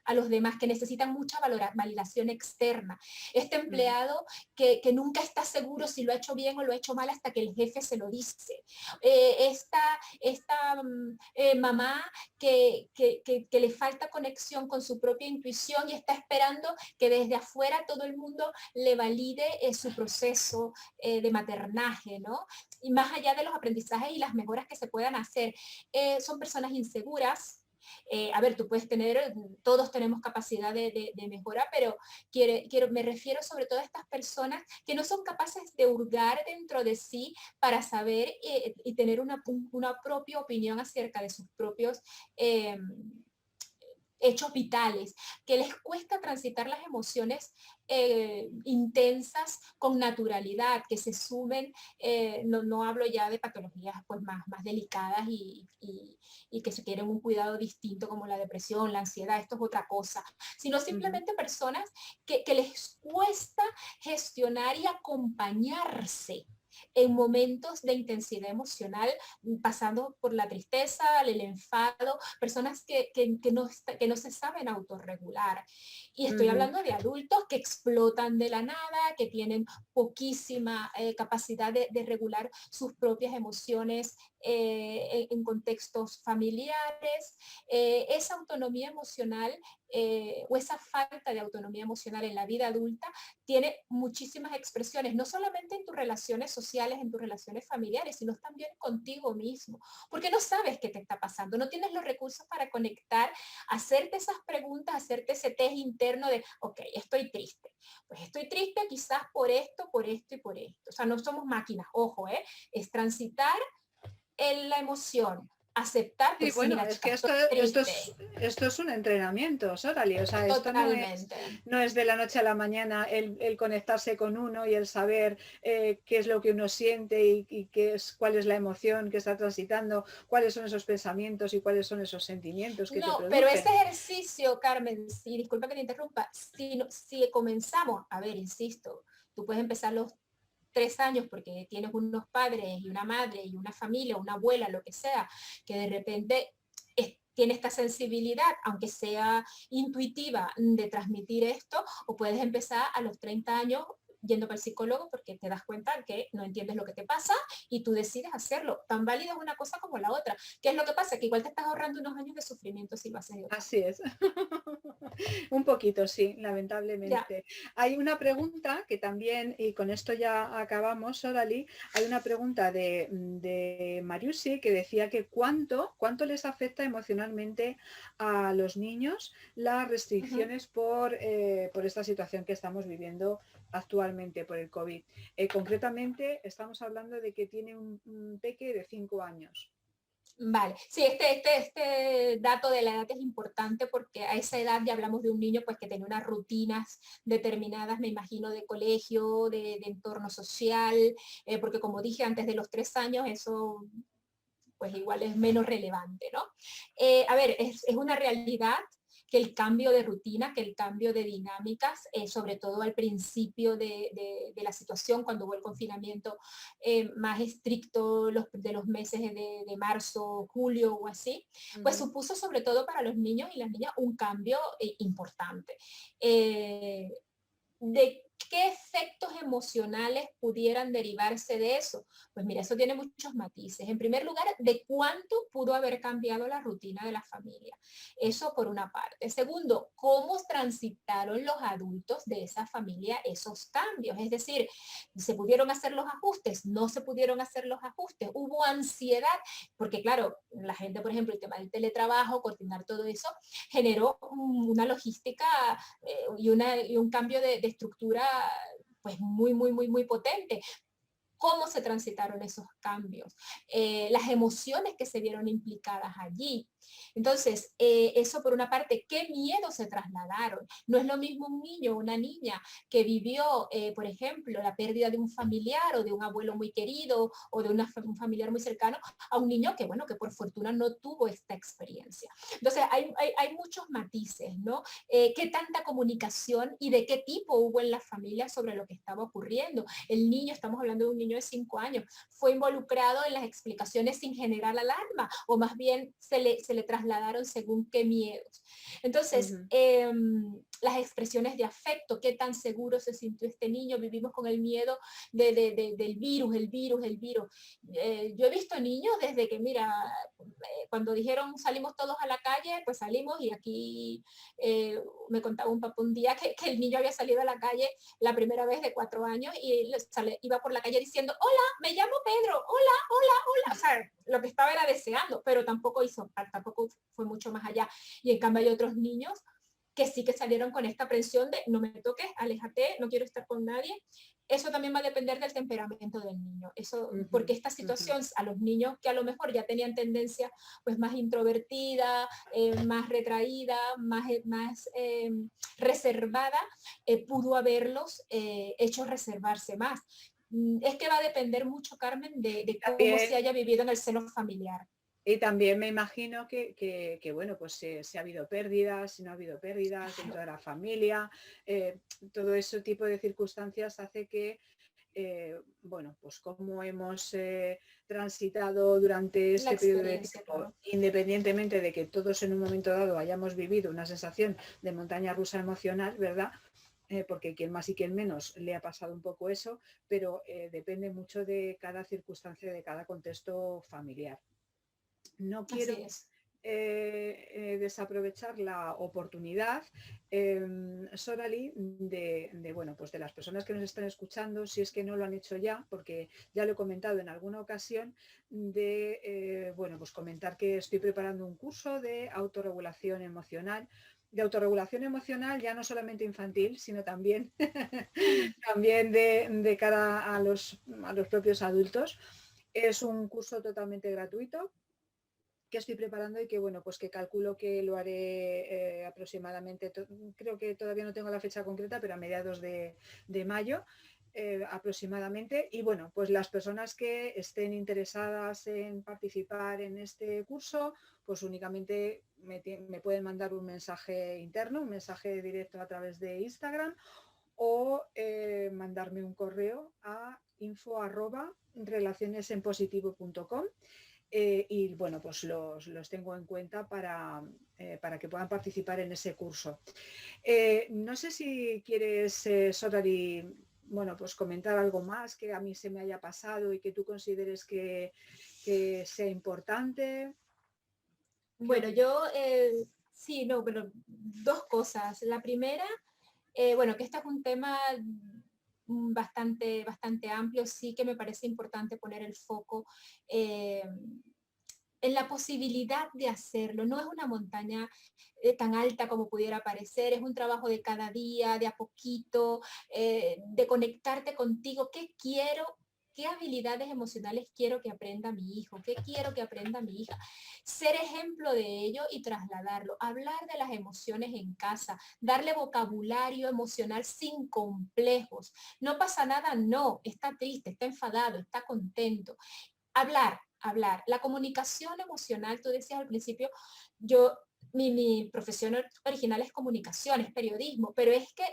a los demás, que necesitan mucha validación externa. Este Mm. empleado que nunca está seguro si lo ha hecho bien o lo ha hecho mal hasta que el jefe se lo dice. Esta mamá que le falta conexión con su propia intuición y está esperando que desde afuera todo el mundo le valide su proceso de maternaje, ¿no? Y más allá de los aprendizajes y las mejoras que se puedan hacer, son personas inseguras. A ver, tú puedes tener, todos tenemos capacidad de mejora, pero me refiero sobre todo a estas personas que no son capaces de hurgar dentro de sí para saber y tener una propia opinión acerca de sus propios eh, hechos vitales, que les cuesta transitar las emociones intensas con naturalidad, que se sumen, no hablo ya de patologías pues más delicadas y que se quieren un cuidado distinto como la depresión, la ansiedad, esto es otra cosa, sino Uh -huh. simplemente personas que les cuesta gestionar y acompañarse en momentos de intensidad emocional, pasando por la tristeza, el enfado, personas que no se saben autorregular. Y Uh estoy -huh. hablando de adultos que explotan de la nada, que tienen poquísima capacidad de regular sus propias emociones en contextos familiares. Esa autonomía emocional o esa falta de autonomía emocional en la vida adulta tiene muchísimas expresiones, no solamente en tus relaciones sociales, en tus relaciones familiares, sino también contigo mismo, porque no sabes qué te está pasando, no tienes los recursos para conectar, hacerte esas preguntas, hacerte ese test interno de, ok, estoy triste, pues estoy triste quizás por esto, por esto y por esto. O sea, no somos máquinas, ojo, es transitar en la emoción, aceptar, Sí, pues sí, bueno, mira es chica, que estoy triste, esto es un entrenamiento, Sorali. O sea, esto totalmente. no es de la noche a la mañana el conectarse con uno y el saber qué es lo que uno siente y cuál es la emoción que está transitando, cuáles son esos pensamientos y cuáles son esos sentimientos que te No, pero ese producen. ejercicio, Carmen, sí, disculpa que te interrumpa, si comenzamos, a ver, insisto, tú puedes empezar los 3 años porque tienes unos padres y una madre y una familia, una abuela, lo que sea, que de repente tiene esta sensibilidad, aunque sea intuitiva, de transmitir esto, o puedes empezar a los 30 años yendo para el psicólogo porque te das cuenta que no entiendes lo que te pasa y tú decides hacerlo. Tan válida es una cosa como la otra. ¿Qué es lo que pasa? Que igual te estás ahorrando unos años de sufrimiento si lo haces de otra Así es. Un poquito, sí, manera. lamentablemente. Hay una pregunta que también, y con esto ya acabamos, Sorali, hay una pregunta de Mariusi que decía que cuánto les afecta emocionalmente a los niños las Uh-huh. restricciones por esta situación que estamos viviendo actualmente por el COVID. Concretamente, estamos hablando de que tiene un peque de 5 años. Vale, sí, este dato de la edad es importante porque a esa edad ya hablamos de un niño pues que tiene unas rutinas determinadas, me imagino, de colegio, de entorno social, porque como dije antes de los 3 años, eso pues igual es menos relevante, ¿no? A ver, es una realidad que el cambio de rutina, que el cambio de dinámicas, sobre todo al principio de la situación, cuando hubo el confinamiento más estricto de los meses de marzo, julio o así, pues supuso sobre todo para los niños y las niñas un cambio importante. ¿De qué efectos emocionales pudieran derivarse de eso? Pues mira, eso tiene muchos matices. En primer lugar, de cuánto pudo haber cambiado la rutina de la familia. Eso por una parte. Segundo, cómo transitaron los adultos de esa familia esos cambios. Es decir, ¿se pudieron hacer los ajustes? ¿No se pudieron hacer los ajustes? ¿Hubo ansiedad? Porque claro, la gente, por ejemplo, el tema del teletrabajo, coordinar todo eso, generó una logística y un cambio de estructura pues muy potente. ¿Cómo se transitaron esos cambios? Las emociones que se vieron implicadas allí. Entonces, eso por una parte, ¿qué miedo se trasladaron? No es lo mismo un niño o una niña que vivió, por ejemplo, la pérdida de un familiar o de un abuelo muy querido o de un familiar muy cercano a un niño que, bueno, que por fortuna no tuvo esta experiencia. Entonces, hay muchos matices, ¿no? ¿Qué tanta comunicación y de qué tipo hubo en la familia sobre lo que estaba ocurriendo? El niño, estamos hablando de un niño de 5 años, fue involucrado en las explicaciones sin generar alarma o más bien se le trasladaron según qué miedos. Entonces, las expresiones de afecto, qué tan seguro se sintió este niño, vivimos con el miedo del virus, el virus, el virus. Yo he visto niños desde que, mira, cuando dijeron salimos todos a la calle, pues salimos y aquí me contaba un papá un día que el niño había salido a la calle la primera vez de 4 años y iba por la calle diciendo, hola, me llamo Pedro, hola, hola, hola. O sea, lo que estaba era deseando, pero tampoco fue mucho más allá. Y en cambio hay otros niños que sí que salieron con esta presión de no me toques, aléjate, no quiero estar con nadie. Eso también va a depender del temperamento del niño. Eso, porque esta situación a los niños que a lo mejor ya tenían tendencia pues más introvertida, más retraída, más reservada, pudo haberlos hecho reservarse más. Es que va a depender mucho, Carmen, de cómo se haya vivido en el seno familiar. Y también me imagino bueno, pues si ha habido pérdidas, si no ha habido pérdidas dentro de la familia, todo ese tipo de circunstancias hace que, bueno, pues cómo hemos transitado durante este periodo de tiempo, claro, independientemente de que todos en un momento dado hayamos vivido una sensación de montaña rusa emocional, ¿verdad? Porque quien más y quien menos le ha pasado un poco eso, pero depende mucho de cada circunstancia, de cada contexto familiar. No quiero desaprovechar la oportunidad, Sorali, bueno, pues de las personas que nos están escuchando, si es que no lo han hecho ya, porque ya lo he comentado en alguna ocasión, bueno, pues comentar que estoy preparando un curso de autorregulación emocional, ya no solamente infantil, sino también, también de cara a los propios adultos. Es un curso totalmente gratuito que estoy preparando y que, bueno, pues que calculo que lo haré aproximadamente, creo que todavía no tengo la fecha concreta, pero a mediados de mayo aproximadamente. Y bueno, pues las personas que estén interesadas en participar en este curso, pues únicamente me pueden mandar un mensaje interno, un mensaje directo a través de Instagram o mandarme un correo a info@relacionesenpositivo.com. Y bueno, pues los tengo en cuenta para que puedan participar en ese curso. No sé si quieres, Sorari, bueno, pues comentar algo más que a mí se me haya pasado y que tú consideres que sea importante. Bueno, yo sí, no, pero dos cosas. La primera, bueno, que este es un tema bastante amplio, sí que me parece importante poner el foco en la posibilidad de hacerlo. No es una montaña tan alta como pudiera parecer, es un trabajo de cada día, de a poquito, de conectarte contigo, qué quiero qué habilidades emocionales quiero que aprenda mi hijo, qué quiero que aprenda mi hija. Ser ejemplo de ello y trasladarlo. Hablar de las emociones en casa, darle vocabulario emocional sin complejos. No pasa nada, no, está triste, está enfadado, está contento. Hablar. La comunicación emocional, tú decías al principio, mi profesión original es comunicación, es periodismo, pero es que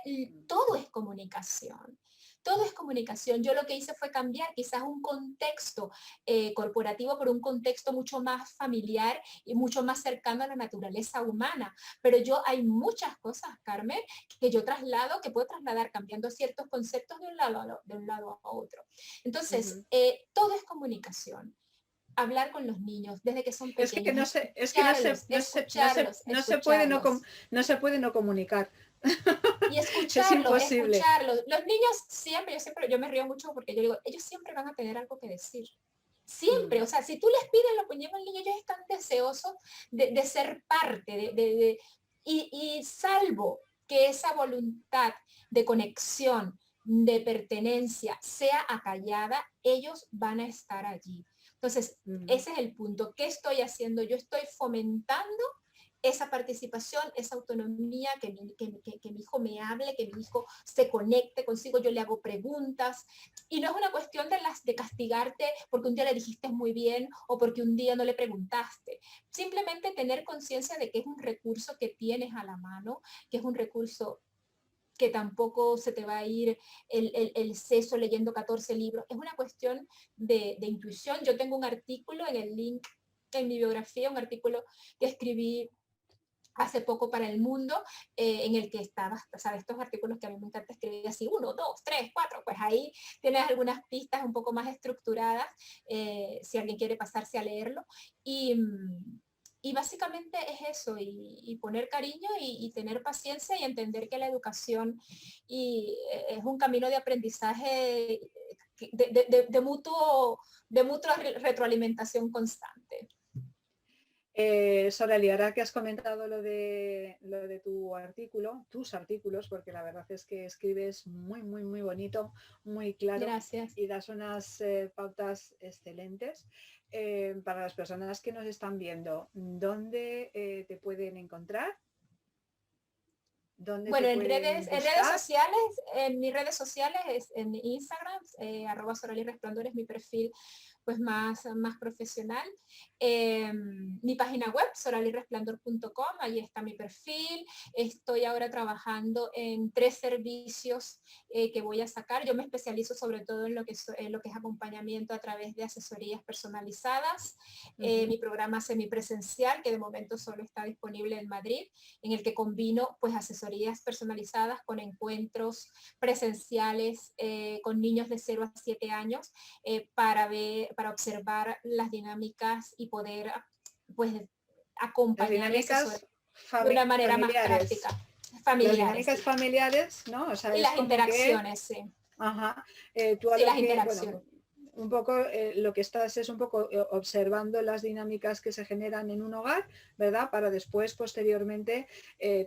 todo es comunicación. Todo es comunicación. Yo lo que hice fue cambiar quizás un contexto corporativo por un contexto mucho más familiar y mucho más cercano a la naturaleza humana. Pero hay muchas cosas, Carmen, que yo traslado, que puedo trasladar cambiando ciertos conceptos de un lado a otro. Entonces, todo es comunicación. Hablar con los niños desde que son pequeños. No se puede no comunicar. Y escucharlos. Los niños yo me río mucho porque yo digo, ellos siempre van a tener algo que decir. Siempre, o sea, si tú les pides lo que lleva el niño, ellos están deseosos de ser parte, y salvo que esa voluntad de conexión, de pertenencia sea acallada, ellos van a estar allí. Entonces, ese es el punto. ¿Qué estoy haciendo? Yo estoy fomentando esa participación, esa autonomía, que mi hijo me hable, que mi hijo se conecte consigo, yo le hago preguntas. Y no es una cuestión de castigarte porque un día le dijiste muy bien o porque un día no le preguntaste. Simplemente tener conciencia de que es un recurso que tienes a la mano, que es un recurso que tampoco se te va a ir el seso leyendo 14 libros. Es una cuestión de intuición. Yo tengo un artículo en el link en mi biografía, un artículo que escribí hace poco para El Mundo, en el que estaba, o sea, estos artículos que a mí me encanta escribir así, 1, 2, 3, 4, pues ahí tienes algunas pistas un poco más estructuradas, si alguien quiere pasarse a leerlo. Y básicamente es eso, y poner cariño y tener paciencia y entender que la educación es un camino de aprendizaje de mutua retroalimentación constante. Soraya, ahora que has comentado lo de tu artículo, tus artículos, porque la verdad es que escribes muy, muy, muy bonito, muy claro. Gracias. Y das unas pautas excelentes. Para las personas que nos están viendo, ¿dónde te pueden encontrar? Bueno, en redes sociales, en mis redes sociales, en mi Instagram, @SoraliResplandor es mi perfil pues más profesional. Mi página web, soraliresplandor.com, ahí está mi perfil. Estoy ahora trabajando en 3 servicios que voy a sacar. Yo me especializo sobre todo en lo que es acompañamiento a través de asesorías personalizadas. Mi programa semipresencial, que de momento solo está disponible en Madrid, en el que combino pues asesorías personalizadas con encuentros presenciales con niños de 0 a 7 años para observar las dinámicas y poder pues acompañarles de una manera más práctica. Familiares. Las dinámicas familiares, ¿no? O sea, y las interacciones, sí. Ajá. Las interacciones. Bueno, un poco lo que estás es un poco observando las dinámicas que se generan en un hogar, ¿verdad? Para después, posteriormente,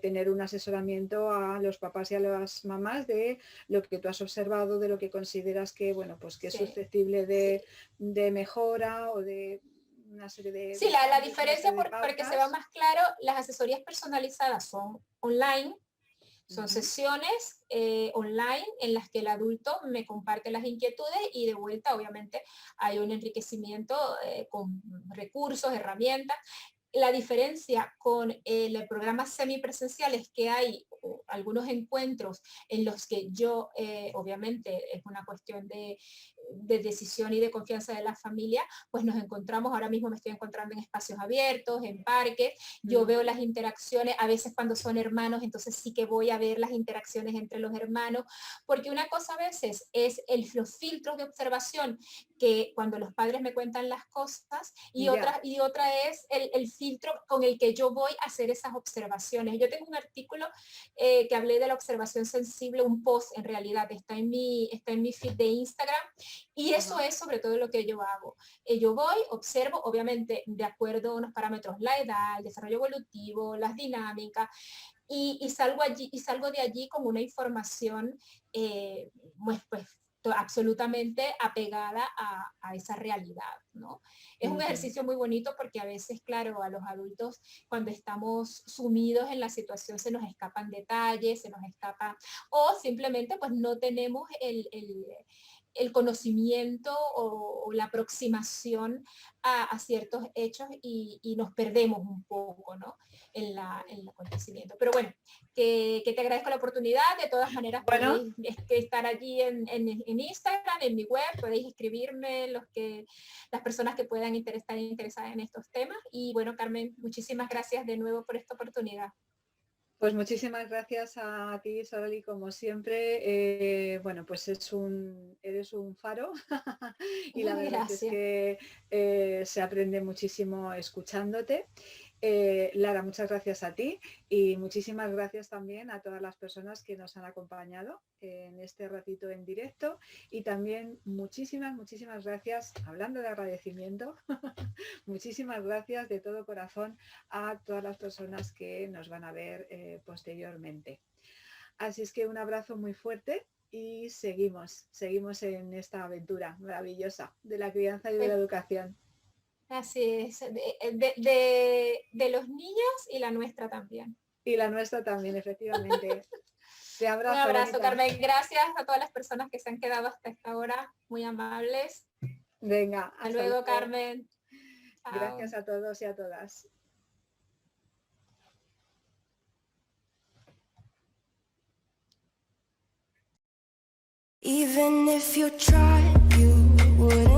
tener un asesoramiento a los papás y a las mamás de lo que tú has observado, de lo que consideras que, bueno, pues que es susceptible de mejora o de una serie de... Sí, la diferencia, para que se vea más claro, las asesorías personalizadas son online. Son sesiones online en las que el adulto me comparte las inquietudes y de vuelta obviamente hay un enriquecimiento con recursos, herramientas. La diferencia con el programa semipresencial es que hay algunos encuentros en los que yo, obviamente es una cuestión de decisión y de confianza de la familia, pues nos encontramos, ahora mismo me estoy encontrando en espacios abiertos, en parques, yo veo las interacciones, a veces cuando son hermanos, entonces sí que voy a ver las interacciones entre los hermanos, porque una cosa a veces es los filtros de observación que cuando los padres me cuentan las cosas y otra es el filtro con el que yo voy a hacer esas observaciones. Yo tengo un artículo que hablé de la observación sensible, un post en realidad, está en mi feed de Instagram, y eso es sobre todo lo que yo hago. Yo voy, observo, obviamente de acuerdo a unos parámetros, la edad, el desarrollo evolutivo, las dinámicas, y salgo de allí con una información pues absolutamente apegada a esa realidad, ¿no? Es un ejercicio muy bonito porque a veces, claro, a los adultos cuando estamos sumidos en la situación se nos escapan detalles, se nos escapa, o simplemente pues no tenemos el conocimiento o la aproximación a ciertos hechos y nos perdemos un poco, ¿no? En el acontecimiento. Pero bueno, que te agradezco la oportunidad. De todas maneras, Bueno, podéis estar allí en Instagram, en mi web, podéis escribirme las personas que puedan estar interesadas en estos temas. Y bueno, Carmen, muchísimas gracias de nuevo por esta oportunidad. pues muchísimas gracias a ti, Sorali, como siempre. Bueno, pues eres un faro y la verdad Gracias. es que se aprende muchísimo escuchándote. Lara, muchas gracias a ti y muchísimas gracias también a todas las personas que nos han acompañado en este ratito en directo y también muchísimas gracias, hablando de agradecimiento, muchísimas gracias de todo corazón a todas las personas que nos van a ver posteriormente. Así es que un abrazo muy fuerte y seguimos en esta aventura maravillosa de la crianza y de la educación. Así es, de los niños y la nuestra también. Y la nuestra también, efectivamente. Te abrazo. Un abrazo, bonita. Carmen. Gracias a todas las personas que se han quedado hasta esta hora, muy amables. Venga, hasta luego, Carmen. Chao. Gracias a todos y a todas. Even if you tried, you wouldn't